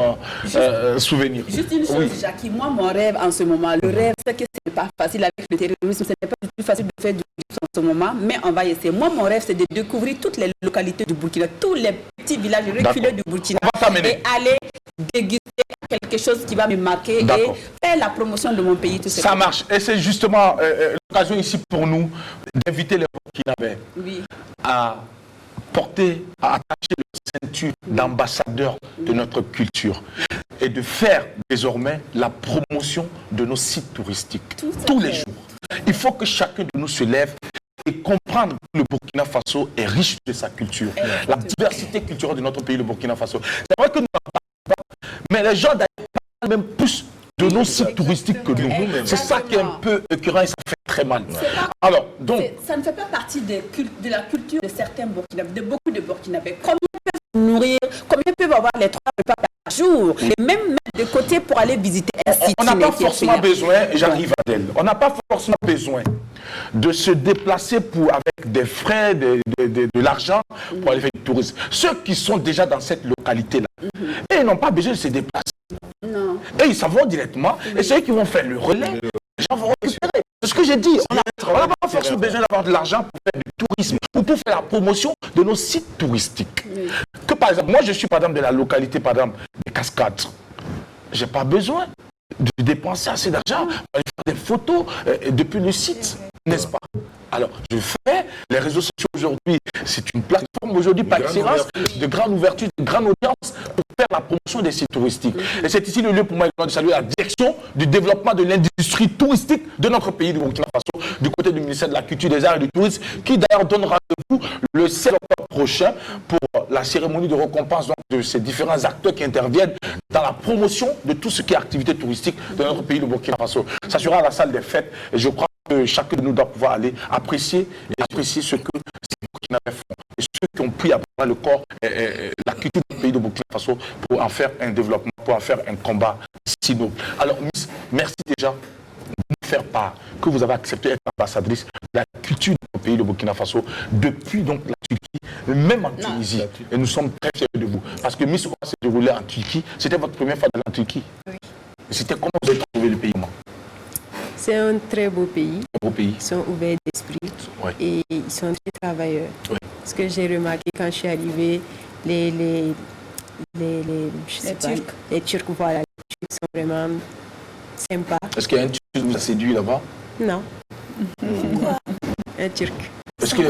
souvenir. Juste une chose, Jackie, moi, mon rêve en ce moment, le rêve, c'est que ce n'est pas facile avec le terrorisme, ce n'est pas du tout facile de faire du en ce moment, mais on va essayer. Moi, mon rêve, c'est de découvrir toutes les localités du Burkina, tous les petits villages reculés du Burkina et aller déguster quelque chose qui va me marquer et faire la promotion de mon pays. Tout ça marche. Et c'est justement l'occasion ici pour nous d'inviter les Burkinabés à porter, à attacher le ceinture d'ambassadeur de notre culture et de faire désormais la promotion de nos sites touristiques tous les jours. Il faut que chacun de nous se lève et comprendre que le Burkina Faso est riche de sa culture. La diversité culturelle de notre pays, le Burkina Faso. C'est vrai que nous n'en parlons pas, mais les gens d'ailleurs parlent même plus de nos sites touristiques que nous. C'est ça qui est un peu écœurant et ça fait très mal. Alors, donc... Ça ne fait pas partie de la culture de certains Burkinabés, de beaucoup de Burkinabés. Combien peuvent nourrir, combien peuvent avoir les 3 repas par jour et même mettre de côté pour aller visiter un site. On n'a pas forcément besoin, j'arrive à elle, on n'a pas forcément besoin de se déplacer avec des frais, de l'argent pour aller faire du tourisme. Ceux qui sont déjà dans cette localité-là, et ils n'ont pas besoin de se déplacer. Non. Et ils s'en vont directement, et c'est eux qui vont faire le relais. Les gens vont récupérer. C'est ce que j'ai dit. On n'a pas forcément besoin d'avoir de l'argent pour faire du tourisme ou pour faire la promotion de nos sites touristiques. Que par exemple, moi je suis par exemple de la localité par exemple des Cascades. J'ai pas besoin de dépenser assez d'argent pour aller faire des photos depuis le site, n'est-ce pas? Alors, je fais, les réseaux sociaux aujourd'hui, c'est une plateforme aujourd'hui par excellence de grande ouverture, de grande audience pour faire la promotion des sites touristiques. Et c'est ici le lieu pour moi de saluer la direction du développement de l'industrie touristique de notre pays, du Burkina Faso, du côté du ministère de la Culture, des Arts et du Tourisme, qui d'ailleurs donne rendez-vous le 7 octobre prochain pour la cérémonie de récompense donc, de ces différents acteurs qui interviennent dans la promotion de tout ce qui est activité touristique de notre pays, le Burkina Faso. Ça sera à la salle des fêtes et je crois que chacun de nous doit pouvoir aller apprécier ce que ces Burkinabés font et ceux qui ont pris à bras le corps la culture du pays de Burkina Faso pour en faire un développement, pour en faire un combat si noble. Alors, Miss, merci déjà de nous faire part que vous avez accepté d'être ambassadrice de la culture du pays de Burkina Faso depuis donc la Turquie, même en Tunisie. Et nous sommes très fiers de vous. Parce que Miss Oua s'est déroulée en Turquie. C'était votre première fois d'aller en Turquie. C'était comment vous avez trouvé le pays? C'est un très beau pays. Ils sont ouverts d'esprit et ils sont très travailleurs. Ce que j'ai remarqué quand je suis arrivée, les Turcs, voilà, les Turcs sont vraiment sympas. Est-ce qu'il y a un Turc qui vous a séduit là-bas? Non. Un Turc. Est-ce que,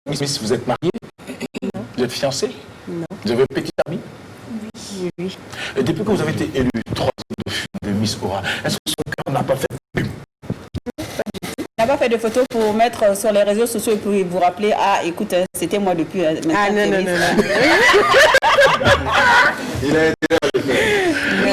Miss, vous êtes mariée? Non. Vous êtes fiancée? Non. Vous avez un petit ami? Oui. Et depuis que vous avez été élu 3 de Miss Aura, est-ce que son cœur n'a pas fait pum? Il n'a pas fait de photos pour mettre sur les réseaux sociaux et pour vous rappeler, ah écoute, c'était moi depuis maintenant. Ah non. Il a été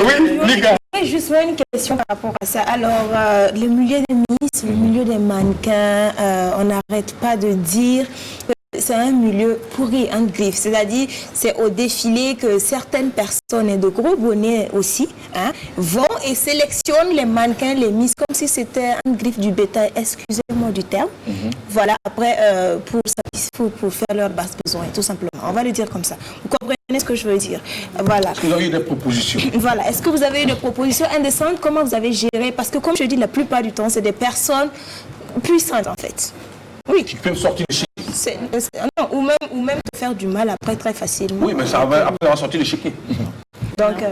Oui, Mika. Justement une question par rapport à ça. Alors, le milieu des Miss, le milieu des mannequins, on n'arrête pas de dire que c'est un milieu pourri, un griffe. C'est-à-dire, c'est au défilé que certaines personnes, et de gros bonnets aussi, vont et sélectionnent les mannequins, les Miss, comme si c'était un griffe du bétail. Excusez-moi du terme. Voilà, après, pour faire leurs basses besoins, tout simplement. On va le dire comme ça. Vous comprenez ce que je veux dire? Voilà. Est-ce que vous avez eu des propositions? Voilà. Est-ce que vous avez eu des propositions indécentes? Comment vous avez géré? Parce que, comme je dis, la plupart du temps, c'est des personnes puissantes, en fait. Oui. Qui peuvent sortir de chez Non, ou même te faire du mal après très facilement. Oui, mais ça va, après on va sortir le chéquier. Donc,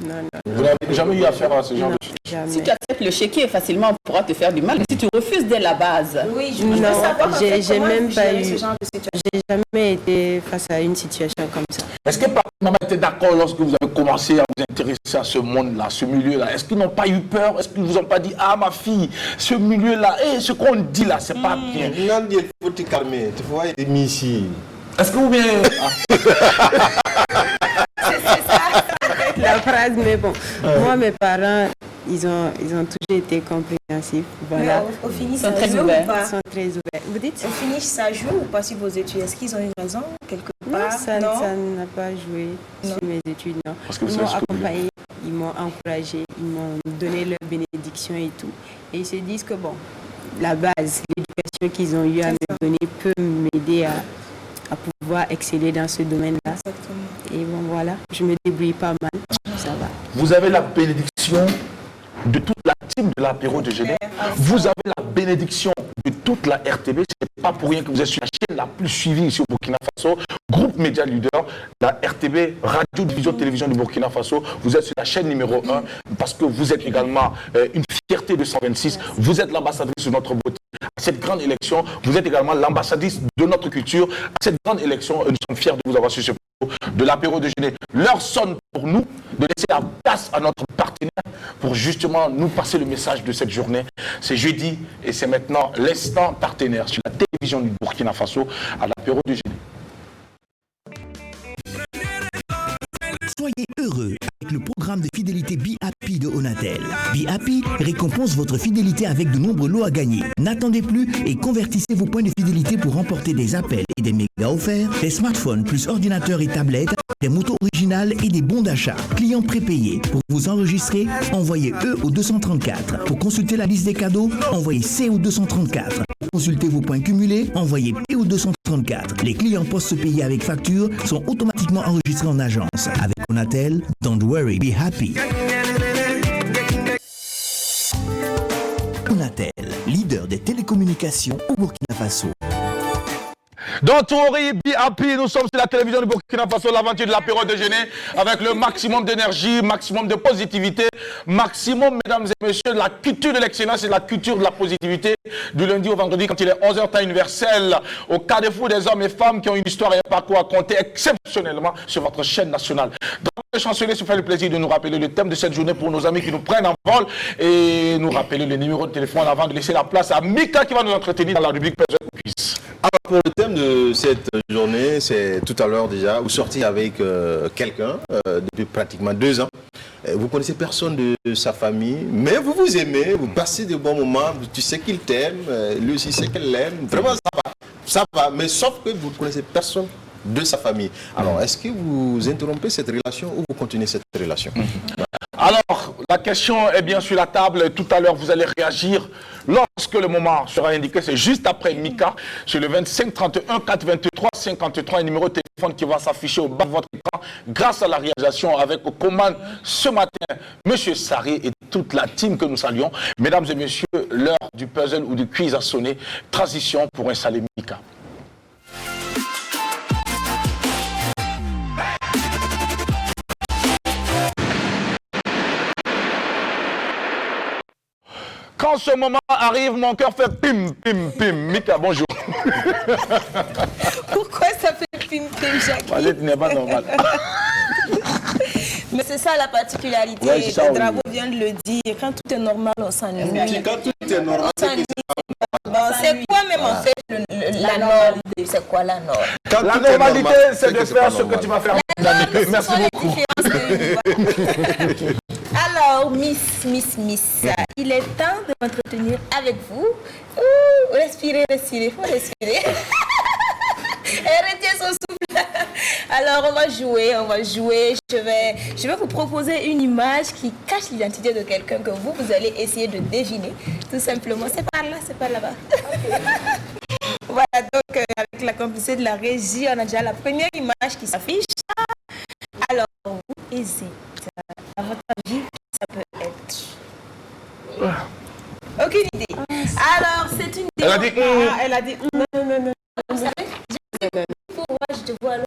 Non. Vous n'avez jamais eu affaire à ce genre de choses? Jamais. Si tu acceptes le chéquier, facilement on pourra te faire du mal. Mais si tu refuses dès la base, oui, Non, j'ai même pas eu. ce genre de situation. J'ai jamais été face à une situation comme ça. Est-ce que maman était d'accord lorsque vous avez commencé à vous intéresser à ce monde-là, ce milieu-là? Est-ce qu'ils n'ont pas eu peur? Est-ce qu'ils ne vous ont pas dit, ah ma fille, ce milieu-là, ce qu'on dit là, c'est pas bien? Non, il faut te calmer. Tu vois, il est mis ici. Est-ce que vous bien... La phrase, mais bon. Moi, mes parents, ils ont toujours été compréhensifs. Voilà. Mais au finish, Ils sont ça très joue ouverts. ou pas? Ils sont très ouverts. Vous dites? Au finish, ça joue ou pas sur vos études? Est-ce qu'ils ont eu raison quelque Non, part? ça n'a pas joué sur mes études, non. Parce que vous Ils savez m'ont ce que vous voulez. accompagné, ils m'ont encouragé, ils m'ont donné leur bénédiction et tout. Et ils se disent que bon, la base, l'éducation qu'ils ont eu à me donner peut m'aider à pouvoir exceller dans ce domaine-là. Exactement. Et bon, voilà, je me débrouille pas mal, ça va. Vous avez la bénédiction de toute la team de l'apéro de Genève. Vous avez la bénédiction de toute la RTB. Ce n'est pas pour rien que vous êtes sur la chaîne la plus suivie ici au Burkina Faso. Groupe Média Leader, la RTB, Radio Division Télévision du Burkina Faso. Vous êtes sur la chaîne numéro 1 parce que vous êtes également une fierté de 126. Vous êtes l'ambassadrice de notre beauté. À cette grande élection, vous êtes également l'ambassadrice de notre culture. À cette grande élection, nous sommes fiers de vous avoir sur ce plateau de l'apéro de Genève. L'heure sonne pour nous de laisser la place à notre partenaire pour justement nous passer le message de cette journée. C'est jeudi et c'est maintenant l'instant partenaire sur la télévision du Burkina Faso à l'apéro de Genève. Soyez heureux avec le programme de fidélité Be Happy de Onatel. Be Happy récompense votre fidélité avec de nombreux lots à gagner. N'attendez plus et convertissez vos points de fidélité pour remporter des appels et des mégas offerts, des smartphones plus ordinateurs et tablettes, des motos originales et des bons d'achat. Clients prépayés. Pour vous enregistrer, envoyez E au 234. Pour consulter la liste des cadeaux, envoyez C au 234. Pour consulter vos points cumulés, envoyez P au 234. Les clients post-payés avec facture sont automatiquement enregistrés en agence. Avec Onatel, don't worry, be happy. Onatel, leader des télécommunications au Burkina Faso. Don't worry, be happy. Nous sommes sur la télévision du Burkina Faso, l'aventure de l'apéro de Genève, avec le maximum d'énergie, maximum de positivité, maximum, mesdames et messieurs, de la culture de l'excellence et de la culture de la positivité, du lundi au vendredi, quand il est 11h temps universel, au carrefour des hommes et femmes qui ont une histoire et un parcours à compter exceptionnellement sur votre chaîne nationale. Donc, le chancelier se fait le plaisir de nous rappeler le thème de cette journée pour nos amis qui nous prennent en vol et nous rappeler le numéro de téléphone avant de laisser la place à Mika qui va nous entretenir dans la rubrique Quiz. Alors, pour le thème de cette journée, c'est tout à l'heure déjà, vous sortez avec quelqu'un depuis pratiquement 2 ans. Vous connaissez personne de sa famille, mais vous vous aimez, vous passez de bons moments, tu sais qu'il t'aime, lui aussi sait qu'elle l'aime. Vraiment, ça va, mais sauf que vous ne connaissez personne de sa famille. Alors, est-ce que vous interrompez cette relation ou vous continuez cette relation? Alors, la question est bien sur la table. Tout à l'heure, vous allez réagir lorsque le moment sera indiqué. C'est juste après Mika, sur le 25 31 423 53, un numéro de téléphone qui va s'afficher au bas de votre écran grâce à la réalisation avec aux commandes ce matin, Monsieur Sarri et toute la team que nous saluons. Mesdames et messieurs, l'heure du puzzle ou du quiz a sonné. Transition pour installer Mika. Quand ce moment arrive, mon cœur fait pim, pim, pim. Mika, bonjour. Pourquoi ça fait pim-pim, Jackie? Vas-y, tu n'es pas normal. Mais c'est ça la particularité. Ouais, ça, le drapeau vient de le dire. Quand tout est normal, on s'ennuie. Quand tout est normal, C'est quoi même en fait la norme? C'est quoi la norme? La normalité, c'est de faire ce que tu vas faire. Merci beaucoup. Alors, Miss, il est temps de m'entretenir avec vous. Respirez, il faut respirer. Elle retient son souffle. Alors, on va jouer. Je vais vous proposer une image qui cache l'identité de quelqu'un que vous allez essayer de deviner. Tout simplement, c'est par là, c'est par là-bas. Voilà, donc avec la complicité de la régie, on a déjà la première image qui s'affiche. Alors, vous hésitez. À votre avis, ça peut être... Aucune idée. Alors, c'est une... Elle a dit... Elle a dit... Non. Vous savez, pourquoi je te vois alors?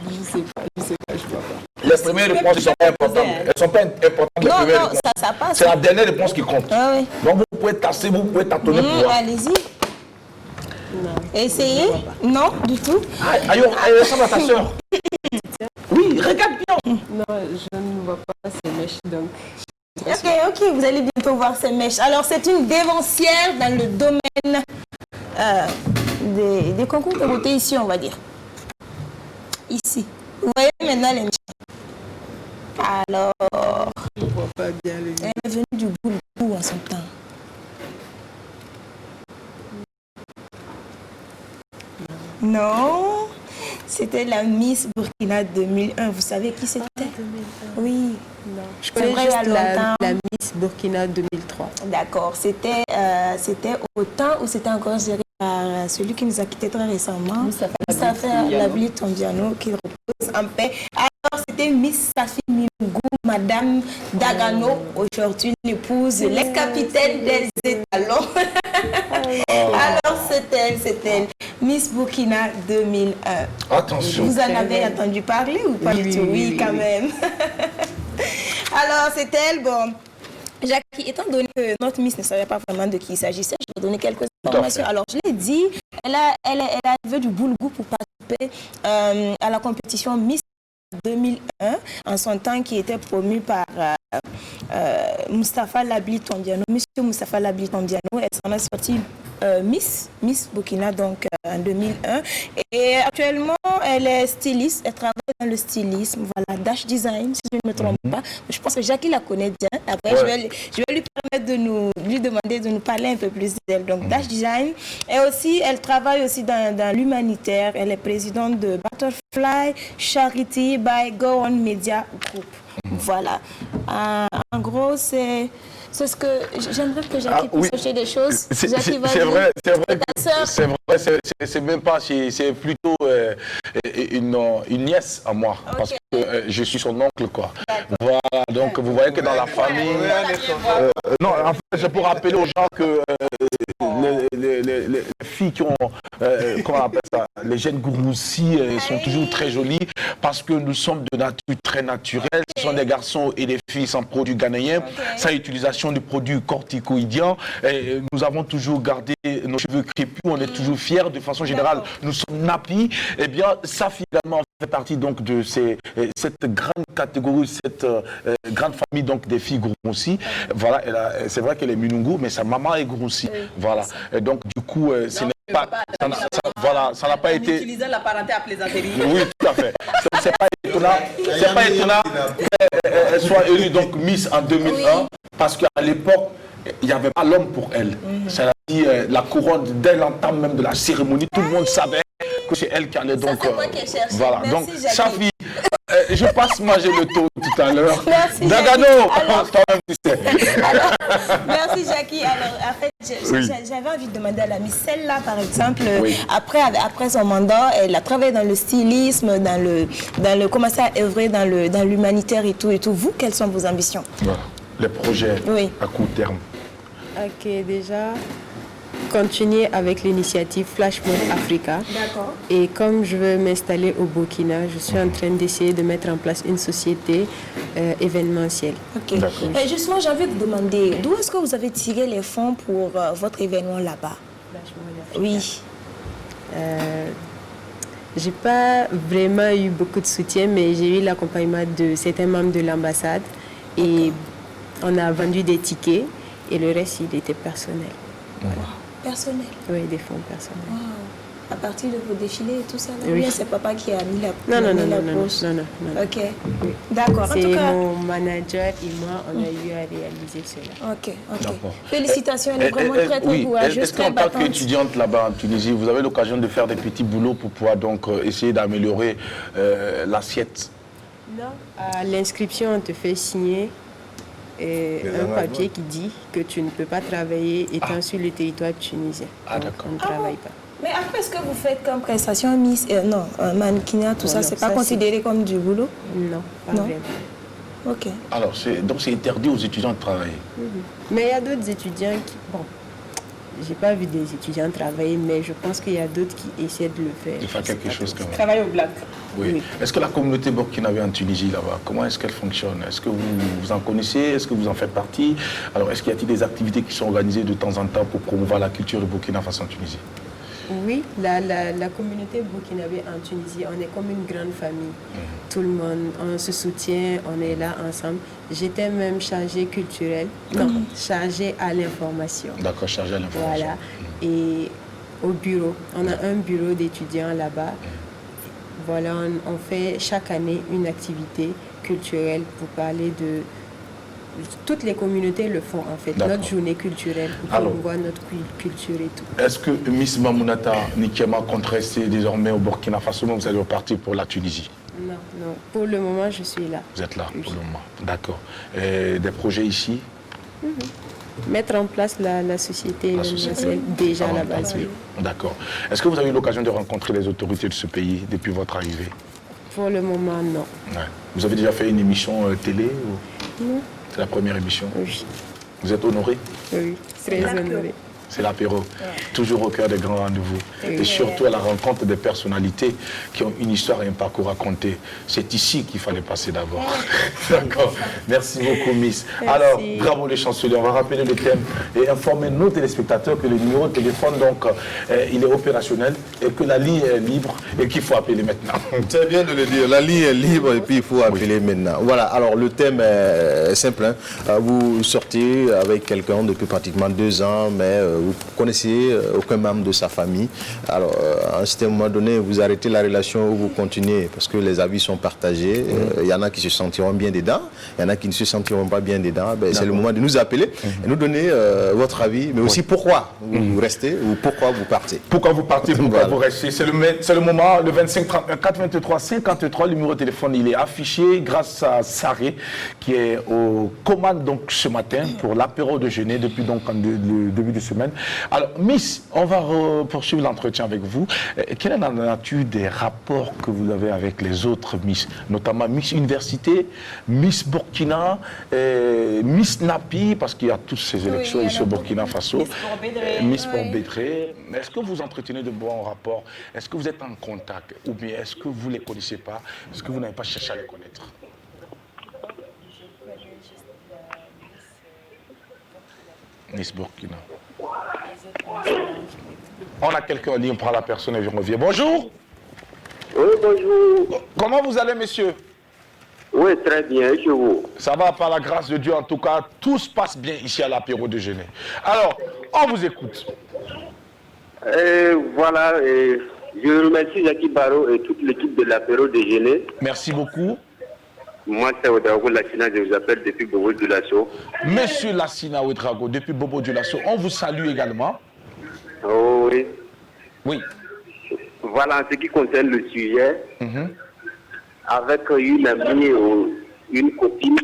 Je sais pas, je vois pas. Les premières réponses ne sont pas importantes. Elles ne sont pas importantes. Les premières réponses. Ça passe. C'est la dernière réponse qui compte. Ah oui. Donc vous pouvez tasser, vous pouvez tâtonner pour voir. Allez-y. Essayez. Non, du tout. Aïe, elle ressemble à ta soeur. Oui, regarde bien. Non, je ne vois pas ces mèches, donc... Ok, vous allez bientôt voir ces mèches. Alors, c'est une dévancière dans le domaine des concours de beauté ici, on va dire. Ici. Vous voyez maintenant les mèches. Alors, Je ne vois pas bien les... elle est venue du bout en son temps. Non, c'était la Miss Burkina 2001. Vous savez qui c'était? 2001. Oui. Non. Je C'est connais vrai, juste il y a longtemps. la Miss Burkina 2003. D'accord. C'était au temps où c'était encore géré par celui qui nous a quittés très récemment. Moustapha Labli Tombiano, qui repose en paix. Alors, c'était Miss Safi Milungu, Madame Dagano, aujourd'hui l'épouse, l'ex-capitaine des étalons. Alors, c'est elle. Miss Burkina 2001. Attention. Vous en avez entendu parler ou pas du tout? Oui, quand même. Alors, c'est elle. Bon, Jackie, étant donné que notre Miss ne savait pas vraiment de qui il s'agissait, je vais donner quelques informations. Alors, je l'ai dit, elle est arrivée du Boulgou pour participer à la compétition Miss 2001, en son temps qui était promu par Moustapha Labli Tombiano. Monsieur Moustapha Labli Tombiano, elle s'en est sortie Miss Burkina donc en 2001. Et actuellement, elle est styliste, elle travaille dans le stylisme, voilà, Dash Design, si je ne me trompe pas. Je pense que Jackie la connaît bien. Après, je vais lui permettre de lui demander de nous parler un peu plus d'elle. Donc, Dash Design. Et aussi, elle travaille aussi dans l'humanitaire. Elle est présidente de Butterfly Charity by Go On Media Group. Voilà. En gros, c'est ce que j'aimerais que Jackie puisse chercher des choses. C'est vrai, c'est même pas, c'est plutôt une nièce à moi, parce que je suis son oncle, quoi. Voilà, donc vous voyez que dans la famille... non, en fait, je peux rappeler aux gens que les filles qui ont, comment on appelle ça, les gènes Gouroussi sont toujours très jolies, parce que nous sommes de nature très naturelle. Ce sont des garçons et des filles sans produits ghanéens, sans utilisation de produits corticoïdiens. Et nous avons toujours gardé nos cheveux crépus, on est toujours fiers. De façon générale, nous sommes nappis. Eh bien, ça finalement fait partie donc de cette grande catégorie, cette grande famille donc des filles Gouroussi. Voilà, c'est vrai qu'elle est Minungu, mais sa maman est Gouroussi. Voilà. Et donc du coup, ce n'est pas, ça n'a pas été. Utilisant la parenté à plaisanterie. Oui, tout à fait. C'est pas étonnant qu'elle soit élue donc Miss en 2001, parce qu'à l'époque, il n'y avait pas l'homme pour elle. Ça a dit la couronne dès l'entame même de la cérémonie, tout le monde savait que c'est elle qui allait donc. Voilà. Merci, donc Jackie. sa fille. Je passe manger le taux tout à l'heure. Merci, Dagano, toi-même tu sais. Merci Jackie. Alors, en fait, j'avais envie de demander à la Miss, celle-là par exemple, après son mandat, elle a travaillé dans le stylisme, dans le commencé à œuvrer dans l'humanitaire et tout. Vous, quelles sont vos ambitions? Les projets à court terme. Ok, déjà, continuer avec l'initiative Flash Mode Africa. D'accord. Et comme je veux m'installer au Burkina, je suis en train d'essayer de mettre en place une société événementielle. Ok. Et justement, j'ai envie de demander, d'où est-ce que vous avez tiré les fonds pour votre événement là-bas? Oui. J'ai pas vraiment eu beaucoup de soutien, mais j'ai eu l'accompagnement de certains membres de l'ambassade et on a vendu des tickets et le reste, il était personnel. Voilà. Personnel? Oui, des fonds personnels. Wow. À partir de vos défilés et tout ça, oui. Ou bien c'est papa qui a mis la poche? Non. Ok, d'accord. C'est mon manager et moi, on a eu à réaliser cela. Ok. Félicitations, elle est vraiment très courageuse. Est-ce qu'en tant qu'étudiante là-bas en Tunisie, vous avez l'occasion de faire des petits boulots pour pouvoir donc essayer d'améliorer l'assiette? Non. À l'inscription, on te fait signer un papier qui dit que tu ne peux pas travailler étant sur le territoire tunisien. Ah, d'accord. On ne travaille pas. Mais après, ce que vous faites comme prestation, mannequinat, tout ça, c'est pas considéré comme du boulot? Non, pas vraiment. Ok. Alors, donc c'est interdit aux étudiants de travailler? Mais il y a d'autres étudiants qui... Bon, j'ai pas vu des étudiants travailler, mais je pense qu'il y a d'autres qui essaient de le faire. De faire quelque chose quand même. Travail au black. Oui. Est-ce que la communauté burkinabé en Tunisie là-bas, comment est-ce qu'elle fonctionne? Est-ce que vous en connaissez? Est-ce que vous en faites partie? Alors, est-ce qu'il y a des activités qui sont organisées de temps en temps pour promouvoir la culture de Burkina Faso en Tunisie? Oui, la communauté burkinabé en Tunisie, on est comme une grande famille. Tout le monde, on se soutient, on est là ensemble. J'étais même chargée culturelle, chargée à l'information. D'accord, chargée à l'information. Voilà. Et au bureau, on a un bureau d'étudiants là-bas. Voilà, on fait chaque année une activité culturelle pour parler de... Toutes les communautés le font en fait, notre journée culturelle, pour promouvoir notre culture et tout. Est-ce que Miss Mamounata Nikema compte rester désormais au Burkina Faso, mais vous allez repartir pour la Tunisie? Non. Pour le moment, je suis là. Vous êtes là pour le moment, d'accord. Des projets ici? Mettre en place la société événementielle déjà là-bas. D'accord. Est-ce que vous avez eu l'occasion de rencontrer les autorités de ce pays depuis votre arrivée? Pour le moment, non. Ouais. Vous avez déjà fait une émission télé ou... Non. C'est la première émission? Oui. Vous êtes honoré? Oui, très honoré. C'est l'apéro, toujours au cœur des grands rendez-vous. Et surtout à la rencontre des personnalités qui ont une histoire et un parcours à raconter. C'est ici qu'il fallait passer d'abord. D'accord. Merci beaucoup, Miss. Merci. Alors, bravo les chanceliers. On va rappeler le thème et informer nos téléspectateurs que le numéro de téléphone, donc, il est opérationnel et que la ligne est libre et qu'il faut appeler maintenant. C'est bien de le dire. La ligne est libre et puis il faut appeler maintenant. Voilà. Alors, le thème est simple. Hein. Vous sortez avec quelqu'un depuis pratiquement 2 ans, mais vous connaissez aucun membre de sa famille. Alors, à un certain moment donné, vous arrêtez la relation ou vous continuez parce que les avis sont partagés. Il y en a qui se sentiront bien dedans, il y en a qui ne se sentiront pas bien dedans. C'est le moment de nous appeler et nous donner votre avis, mais aussi pourquoi vous restez ou pourquoi vous partez. Pourquoi vous partez, pourquoi vous restez. C'est le moment, le 25 31 423 53, le numéro de téléphone, il est affiché grâce à Saré qui est aux commandes donc, ce matin pour l'apéro déjeuner depuis donc, le début de semaine. Alors, Miss, on va poursuivre l'entretien avec vous. Quelle est la nature des rapports que vous avez avec les autres Miss, notamment Miss Université, Miss Burkina, Miss Napi, parce qu'il y a toutes ces élections ici au Burkina Faso, Miss Port-Bédré. Est-ce que vous entretenez de bons rapports? Est-ce que vous êtes en contact? Ou bien est-ce que vous ne les connaissez pas? Est-ce que vous n'avez pas cherché à les connaître? Miss Burkina. On a quelqu'un en ligne, on prend la personne et on revient. Bonjour. Oui, bonjour. Comment vous allez, monsieur? Oui, très bien, et chez vous? Ça va, par la grâce de Dieu, en tout cas, tout se passe bien ici à l'apéro déjeuner. Alors, on vous écoute. Voilà, je remercie Jackie Barreau et toute l'équipe de l'apéro déjeuner. Merci beaucoup. Moi, c'est Ouedraogo Lassina, je vous appelle depuis Bobo du Lasso. Monsieur Lassina Ouedraogo, depuis Bobo du Lasso, on vous salue également. Oh oui. Oui. Voilà, en ce qui concerne le sujet, avec une amie ou une copine.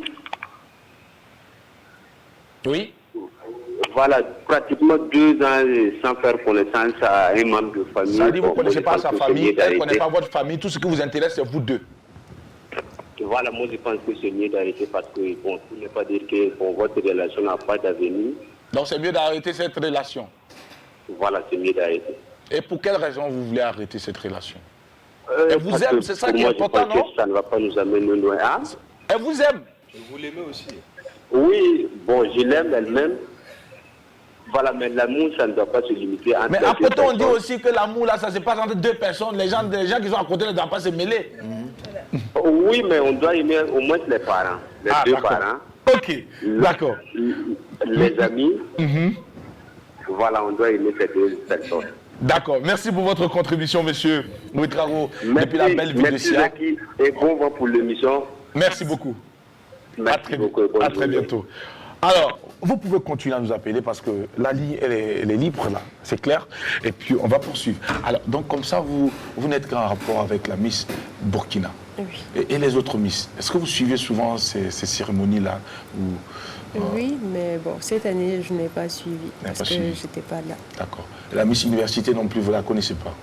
Oui. Voilà, pratiquement 2 ans sans faire connaissance à un membre de famille. Ça dit, vous ne connaissez pas sa famille, elle ne connaît pas votre famille, tout ce qui vous intéresse, c'est vous deux. Voilà, moi je pense que c'est mieux d'arrêter parce que, bon, tout n'est pas dire que bon, votre relation n'a pas d'avenir. Donc c'est mieux d'arrêter cette relation. Voilà, c'est mieux d'arrêter. Et pour quelle raison vous voulez arrêter cette relation? Elle vous aime, c'est ça qui est important, non? Ça ne va pas nous amener loin. Hein? Elle vous aime? Vous l'aimez aussi? Oui, bon, je l'aime, elle-même. Voilà, mais l'amour, ça ne doit pas se limiter à... Mais après tout, on dit aussi que l'amour, là, ça se passe entre deux personnes. Les gens qui sont à côté ne doivent pas se mêler. Oui, mais on doit aimer au moins les parents, les deux parents. Ok, d'accord. Les amis, voilà, on doit aimer ces deux personnes. D'accord, merci pour votre contribution, monsieur Ouedraogo, depuis la belle ville de Sia. Merci et bon vent pour l'émission. Merci beaucoup. Merci beaucoup. À très bientôt. Alors, vous pouvez continuer à nous appeler parce que la ligne, elle est libre là, c'est clair. Et puis, on va poursuivre. Alors, donc, comme ça, vous n'êtes qu'en rapport avec la Miss Burkina. Oui. Et les autres Miss. Est-ce que vous suivez souvent ces cérémonies-là Oui, mais bon, cette année, je n'ai pas suivi parce que je n'étais pas là. D'accord. La Miss Université non plus, vous ne la connaissez pas?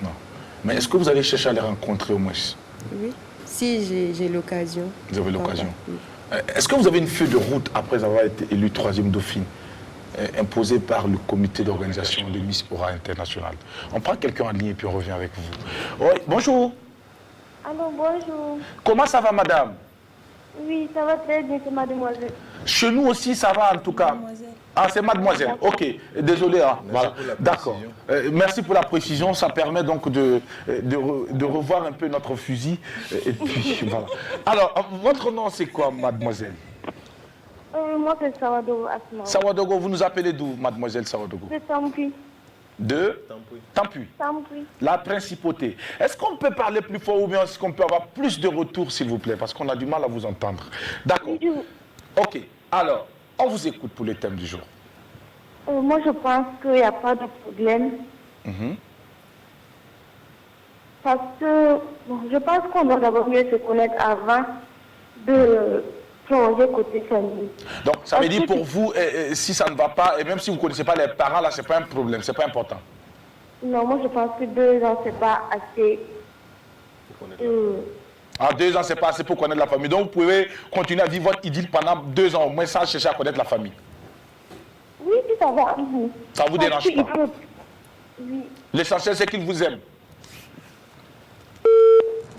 Non. Mais est-ce que vous allez chercher à les rencontrer au moins? Oui, si j'ai l'occasion. Vous avez l'occasion. Est-ce que vous avez une feuille de route après avoir été élu 3e dauphine, imposée par le comité d'organisation de Miss Aura International? On prend quelqu'un en ligne et puis on revient avec vous. Oui, bonjour. Allô, bonjour. Comment ça va, madame? Oui, ça va très bien, c'est mademoiselle. Chez nous aussi, ça va en tout cas. Ah, c'est mademoiselle. Ok, désolé. Hein. Voilà. D'accord. Merci pour la précision. Ça permet donc de revoir un peu notre fusil. Et puis, voilà. Alors, votre nom, c'est quoi, mademoiselle? Moi, c'est Sawadogo Asma. Sawadogo, vous nous appelez d'où, mademoiselle Sawadogo? C'est Tampi. De Tampi. La principauté. Est-ce qu'on peut parler plus fort ou bien est-ce qu'on peut avoir plus de retours, s'il vous plaît? Parce qu'on a du mal à vous entendre. D'accord. Ok. Alors, on vous écoute pour le thème du jour. Moi, je pense qu'il n'y a pas de problème. Parce que je pense qu'on doit d'abord mieux se connaître avant de plonger côté famille. Donc, ça veut dire pour vous, si ça ne va pas, et même si vous ne connaissez pas les parents, là, ce n'est pas un problème, ce n'est pas important. Non, moi, je pense que 2 ans, ce n'est pas assez. 2 ans, ce n'est pas assez pour connaître la famille. Donc, vous pouvez continuer à vivre votre idylle pendant 2 ans, au moins sans chercher à connaître la famille. Oui, ça va. Ça ne vous dérange pas? Oui. L'essentiel, c'est qu'il vous aime.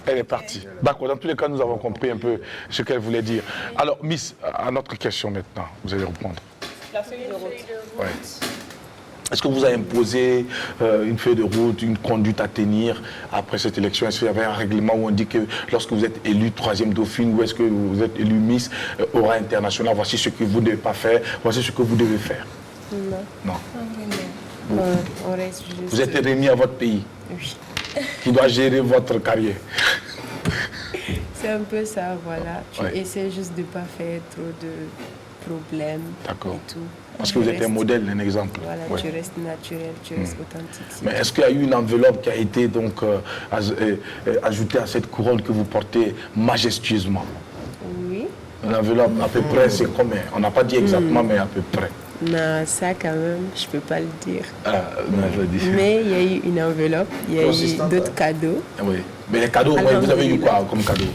Elle est partie. D'accord, dans tous les cas, nous avons compris un peu ce qu'elle voulait dire. Alors, Miss, à notre question maintenant, vous allez répondre. La feuille de route. Ouais. Est-ce que vous avez imposé une feuille de route, une conduite à tenir après cette élection? Est-ce qu'il y avait un règlement où on dit que lorsque vous êtes élu 3e dauphine ou est-ce que vous êtes élu Miss Aura International, voici ce que vous ne devez pas faire, voici ce que vous devez faire? Non. On reste juste... Vous êtes remis à votre pays? Oui. Qui doit gérer votre carrière? C'est un peu ça, voilà. Tu essaies juste de ne pas faire trop de problèmes et tout. Parce que vous êtes un modèle, un exemple. Voilà, tu restes naturel, tu restes authentique. Mais est-ce qu'il y a eu une enveloppe qui a été donc ajoutée à cette couronne que vous portez majestueusement? Oui. Une enveloppe à peu près, c'est combien? On n'a pas dit exactement, mais à peu près. Non, ça quand même, je ne peux pas le dire. Non, mais il y a eu une enveloppe, il y a eu d'autres cadeaux. Oui, mais les cadeaux, vous avez eu quoi comme cadeau?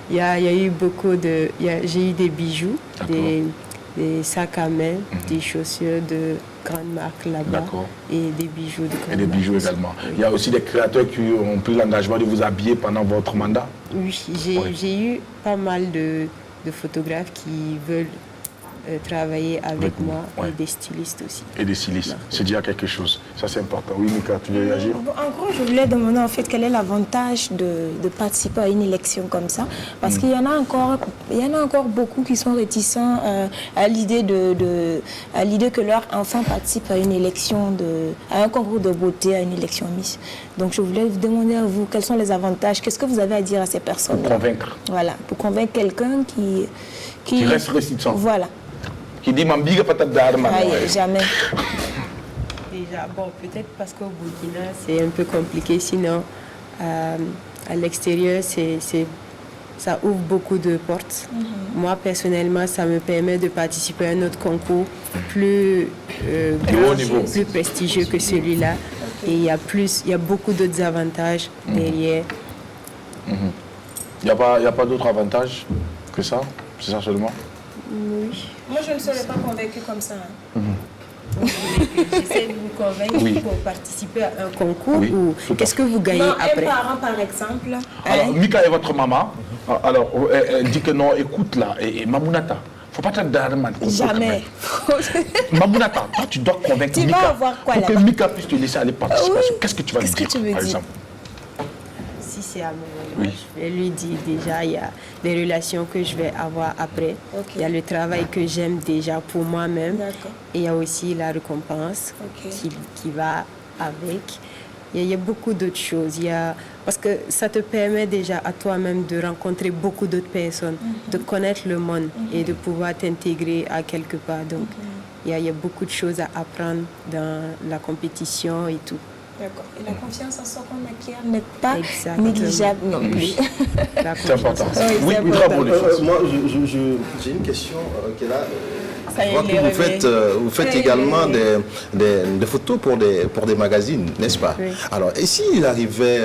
Il y a eu beaucoup de... J'ai eu des bijoux, des sacs à main, des chaussures de grande marque là-bas et des bijoux de grande marque. Et des bijoux également. Oui. Il y a aussi des créateurs qui ont pris l'engagement de vous habiller pendant votre mandat? Oui, j'ai eu pas mal de photographes qui veulent travailler avec moi et des stylistes aussi. Et des stylistes, c'est déjà quelque chose. Ça, c'est important. Oui, Mika, tu veux réagir? En gros, je voulais demander en fait quel est l'avantage de participer à une élection comme ça. Parce qu'il y en a encore beaucoup qui sont réticents à l'idée que leur enfant participe à une élection, à un concours de beauté, à une élection Miss. Donc, je voulais vous demander à vous quels sont les avantages, qu'est-ce que vous avez à dire à ces personnes? Pour convaincre. Voilà, pour convaincre quelqu'un qui reste réticent. Voilà. Qui dit Mambiga patate d'armes. Jamais. Déjà, bon, peut-être parce qu'au Burkina, c'est un peu compliqué. Sinon, à l'extérieur, ça ouvre beaucoup de portes. Moi, personnellement, ça me permet de participer à un autre concours plus grand, plus prestigieux que celui-là. Et il y a beaucoup d'autres avantages derrière. Il n'y a pas d'autres avantages que ça? C'est ça seulement? Oui. Moi, je ne serais pas convaincue comme ça. Vous voulez que j'essaie de vous convaincre pour participer à un concours ou qu'est-ce que vous gagnez après? Un parent, par exemple. Alors, Mika est votre maman. Alors, elle dit que non, écoute là, et Mamounata, faut pas être derrière man. Jamais. Mabounata, toi tu dois convaincre Tu Mika vas avoir quoi pour que là-bas? Mika puisse te laisser aller participer. Oui. Qu'est-ce que tu vas lui dire, tu veux par dire? exemple? Si c'est à mon moment, je vais lui dire déjà, il y a les relations que je vais avoir après. Ok. Il y a le travail que j'aime déjà pour moi-même. D'accord. Et il y a aussi la récompense Ok. qui va avec. Il y a beaucoup d'autres choses. Parce que ça te permet déjà à toi-même de rencontrer beaucoup d'autres personnes, de connaître le monde et de pouvoir t'intégrer à quelque part. Donc, il y a beaucoup de choses à apprendre dans la compétition et tout. D'accord. Et la confiance en soi qu'on acquiert n'est pas Exactement. négligeable non plus. La C'est important. confiance. Oui, c'est bravo les filles. Moi, j'ai une question qui est là. Ça y Je est, vois que les vous faites également des photos pour des magazines, n'est-ce pas? Oui. Alors, et s'il arrivait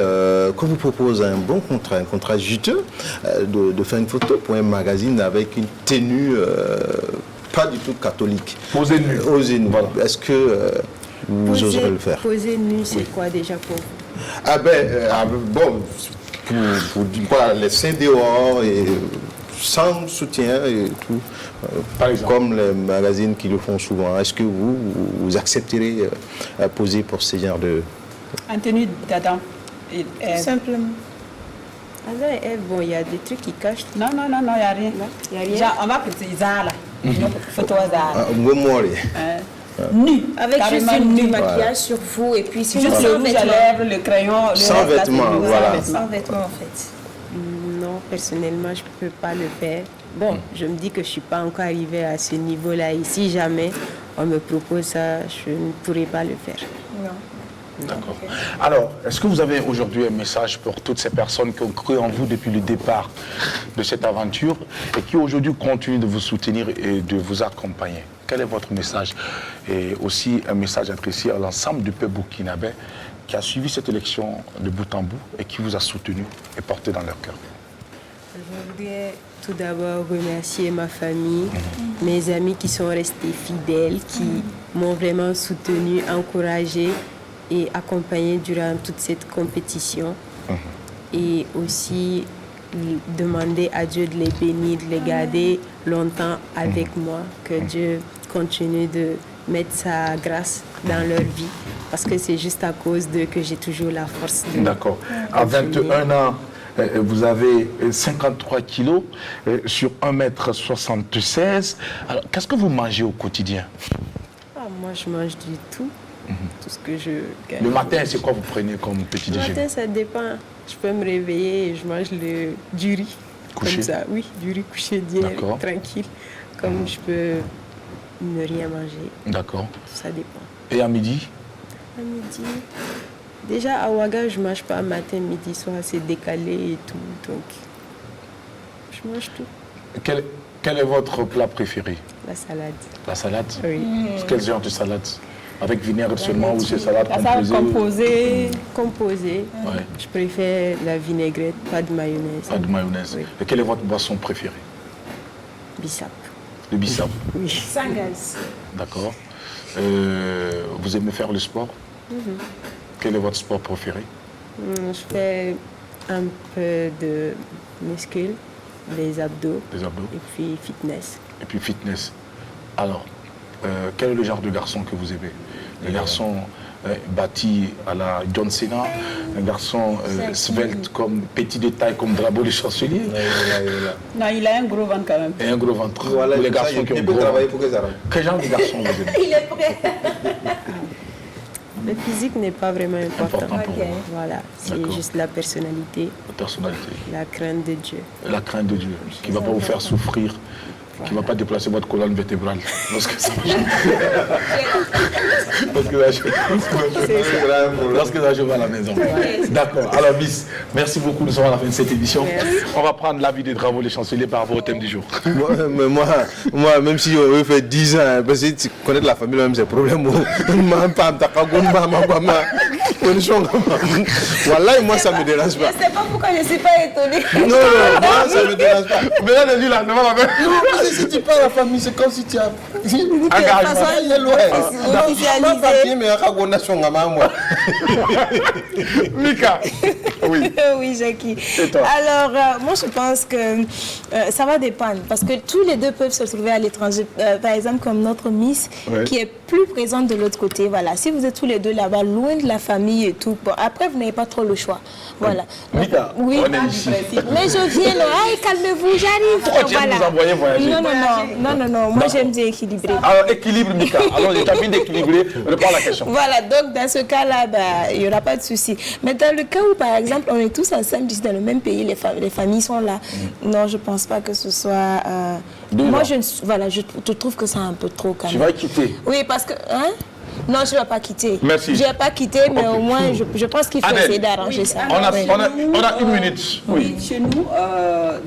qu'on vous propose un bon contrat, un contrat juteux, de faire une photo pour un magazine avec une tenue pas du tout catholique? Posez nu. Osez nu. Voilà. Est-ce que vous oserez le faire? Poser nu, c'est quoi déjà pour vous? Ah bon, pour voilà, les seins dehors et sans soutien et tout, Par exemple. comme les magazines qui le font souvent. Est-ce que vous accepterez poser pour ce genre de... En tenue d'Adam. Simplement. Alors, bon, il y a des trucs qui cachent. Non, il n'y a rien. Il n'y a rien. Genre, on va préciser ça là. Photo hasard. moi, Nu. Avec juste Carrément du nu. maquillage sur vous et puis sinon Juste le sans rouge à vêtements. lèvres, le crayon. le Sans reste, là, vêtements, c'est nu. voilà. Sans vêtements en fait. Non, personnellement, je ne peux pas le faire. Bon, je me dis que je ne suis pas encore arrivée à ce niveau-là. Et si jamais on me propose ça, je ne pourrai pas le faire. Non. D'accord. Alors, est-ce que vous avez aujourd'hui un message pour toutes ces personnes qui ont cru en vous depuis le départ de cette aventure et qui aujourd'hui continuent de vous soutenir et de vous accompagner? Quel est votre message? Et aussi un message adressé à l'ensemble du peuple burkinabé qui a suivi cette élection de bout en bout et qui vous a soutenu et porté dans leur cœur. Je voudrais tout d'abord remercier ma famille, mes amis qui sont restés fidèles, qui m'ont vraiment soutenu, encouragé et accompagné durant toute cette compétition. Et aussi demander à Dieu de les bénir, de les garder longtemps avec moi, que Dieu continue de mettre sa grâce dans leur vie, parce que c'est juste à cause d'eux que j'ai toujours la force de... D'accord. À 21 ans, vous avez 53 kilos sur 1,76 m. Alors, qu'est-ce que vous mangez au quotidien? Moi, je mange du tout. Tout ce que je gagne. Le matin, c'est quoi vous prenez comme petit Le déjeuner? matin, ça dépend. Je peux me réveiller et je mange du riz. Couché? Comme ça, oui, du riz couché bien, D'accord. tranquille. Comme je peux ne rien manger. D'accord. Ça dépend. Et à midi? À midi, déjà à Ouaga, je ne mange pas matin, midi, soir, c'est décalé et tout. Donc, je mange tout. Quel est votre plat préféré? La salade. La salade? Oui. Quel genre de salade? Avec vinaigre seulement ou c'est salade La salade composée? composée. Composé. Ouais. Je préfère la vinaigrette, pas de mayonnaise. Pas de mayonnaise. Oui. Et quelle est votre boisson préférée? Bissap. Le bissap. Oui. Sans gaz. D'accord. Vous aimez faire le sport? Quel est votre sport préféré? Je fais un peu de muscle, des abdos. Les abdos. Et puis fitness. Et puis fitness. Alors, quel est le genre de garçon que vous aimez? Un garçon bâti à la John Cena, un garçon svelte comme petit de taille comme Drapeau du Chancelier, Non, il a un gros ventre quand même. et un gros ventre. Voilà, Ou les ça, garçons qui ont il un peut gros travailler ventre. pour que ça rentre. Quel genre de garçon vous aimez? Il est prêt. Le physique n'est pas vraiment important. Important pour vous. Voilà, c'est D'accord. juste la personnalité, La personnalité, la crainte de Dieu. la crainte de Dieu, qui ne va pas vous faire souffrir, qui ne va pas déplacer votre colonne vertébrale. Lorsque ça Lorsque je vais à la maison. D'accord. Alors, Miss, merci beaucoup. Nous sommes à la fin de cette émission. On va prendre l'avis des Drapeaux les Chanceliers par rapport au thème du jour. Moi, même si on fait 10 ans, parce que tu connais la famille, même c'est problème. Voilà, moi, ça ne me dérange pas. Je ne sais pas pourquoi je ne suis pas étonnée. Non, moi, ça ne me dérange pas. Mais là, lui, là, devant la main. Si tu parles à la famille, c'est comme si tu as... Mika. Oui. Oui, Jackie. Alors, moi, je pense que ça va dépendre parce que tous les deux peuvent se trouver à l'étranger. Par exemple, comme notre Miss qui est plus présente de l'autre côté. Voilà. Si vous êtes tous les deux là-bas, loin de la famille et tout, bon, après, vous n'avez pas trop le choix. Voilà. Mika, oui. on est ici. Mais je viens là. Hey, calmez-vous, j'arrive. Pourquoi tu aimes nous envoyer voyager? Non. Moi, j'aime dire équilibré. Alors, équilibre, Mika. Alors, je t'invite d'équilibrer. Réponds à la question. Voilà. Donc, dans ce cas-là, il n'y aura pas de souci. Mais dans le cas où, par exemple, on est tous ensemble dans le même pays, les familles sont là. Non, je ne pense pas que ce soit... moi, je trouve que c'est un peu trop quand même. Tu vas quitter? Oui, parce que... Hein? Non, je ne vais pas quitter. Merci. Je ne vais pas quitter, mais au moins, je pense qu'il faut essayer d'arranger ça. On a une minute. Oui, chez nous,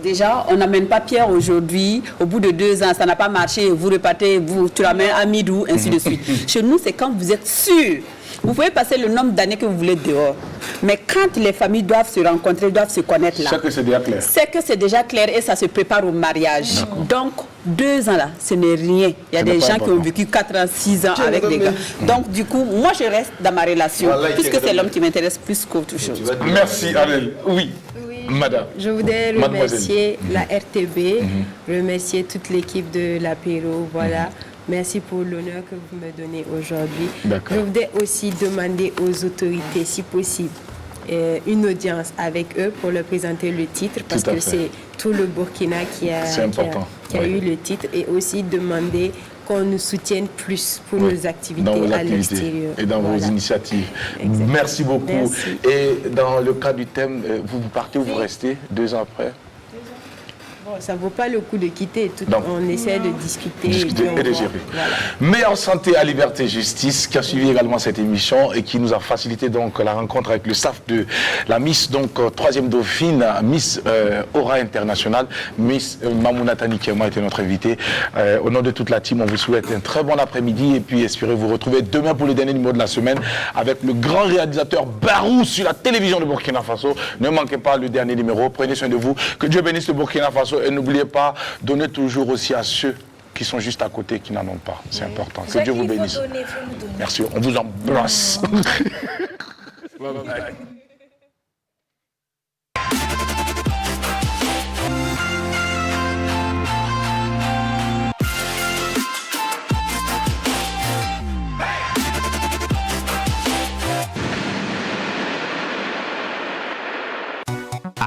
déjà, on n'amène pas Pierre aujourd'hui. Au bout de 2 ans, ça n'a pas marché. Vous repartez, tu l'amènes à Midou, ainsi de suite. Chez nous, c'est quand vous êtes sûr. Vous pouvez passer le nombre d'années que vous voulez dehors. Mais quand les familles doivent se rencontrer, doivent se connaître là. C'est que c'est déjà clair. C'est que c'est déjà clair et ça se prépare au mariage. Donc, 2 ans là, ce n'est rien. Il y a des gens qui ont vécu 4 ans, 6 ans avec des gars. Donc, du coup, moi, je reste dans ma relation, puisque c'est l'homme qui m'intéresse plus qu'autre chose. Merci, Adèle. Oui. Madame. Je voudrais remercier la RTB, remercier toute l'équipe de l'apéro, voilà. Merci pour l'honneur que vous me donnez aujourd'hui. Je voudrais aussi demander aux autorités, si possible, une audience avec eux pour leur présenter le titre, parce que c'est tout le Burkina qui a eu le titre, et aussi demander qu'on nous soutienne plus pour nos activités à l'extérieur. Et dans vos initiatives. Exactement. Merci beaucoup. Merci. Et dans le cas du thème, vous partez ou vous restez 2 ans après? Bon, ça ne vaut pas le coup de quitter. On essaie de discuter et de gérer. Voilà. Meilleure santé à liberté justice, qui a suivi également cette émission et qui nous a facilité donc la rencontre avec le staff de la Miss, donc 3e dauphine, Miss Aura International, Miss Mamouna Tani qui a été notre invitée. Au nom de toute la team, on vous souhaite un très bon après-midi et puis espérez vous retrouver demain pour le dernier numéro de la semaine avec le grand réalisateur Barou sur la télévision de Burkina Faso. Ne manquez pas le dernier numéro. Prenez soin de vous. Que Dieu bénisse le Burkina Faso. Et n'oubliez pas, donnez toujours aussi à ceux qui sont juste à côté, qui n'en ont pas. C'est important. Que Dieu vous bénisse. Merci. On vous embrasse. Bye bye.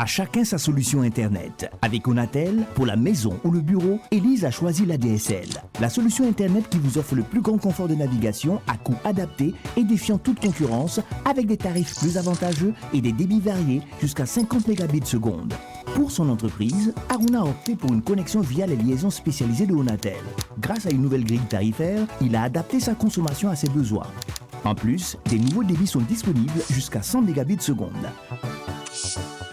À chacun sa solution Internet. Avec Onatel, pour la maison ou le bureau, Élise a choisi la DSL. La solution Internet qui vous offre le plus grand confort de navigation à coût adapté et défiant toute concurrence avec des tarifs plus avantageux et des débits variés jusqu'à 50 mégabits seconde. Pour son entreprise, Aruna a opté pour une connexion via les liaisons spécialisées de Onatel. Grâce à une nouvelle grille tarifaire, il a adapté sa consommation à ses besoins. En plus, des nouveaux débits sont disponibles jusqu'à 100 mégabits seconde.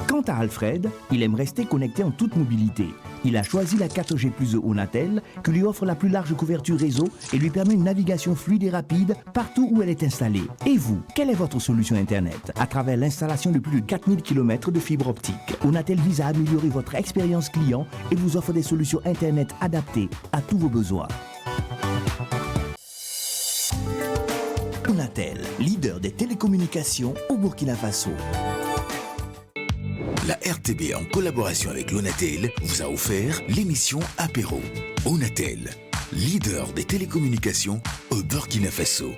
Quant à Alfred, il aime rester connecté en toute mobilité. Il a choisi la 4G+ de Onatel, qui lui offre la plus large couverture réseau et lui permet une navigation fluide et rapide partout où elle est installée. Et vous, quelle est votre solution Internet? À travers l'installation de plus de 4000 km de fibre optique, Onatel vise à améliorer votre expérience client et vous offre des solutions Internet adaptées à tous vos besoins. Onatel, leader des télécommunications au Burkina Faso. La RTB, en collaboration avec l'Onatel, vous a offert l'émission Apéro. Onatel, leader des télécommunications au Burkina Faso.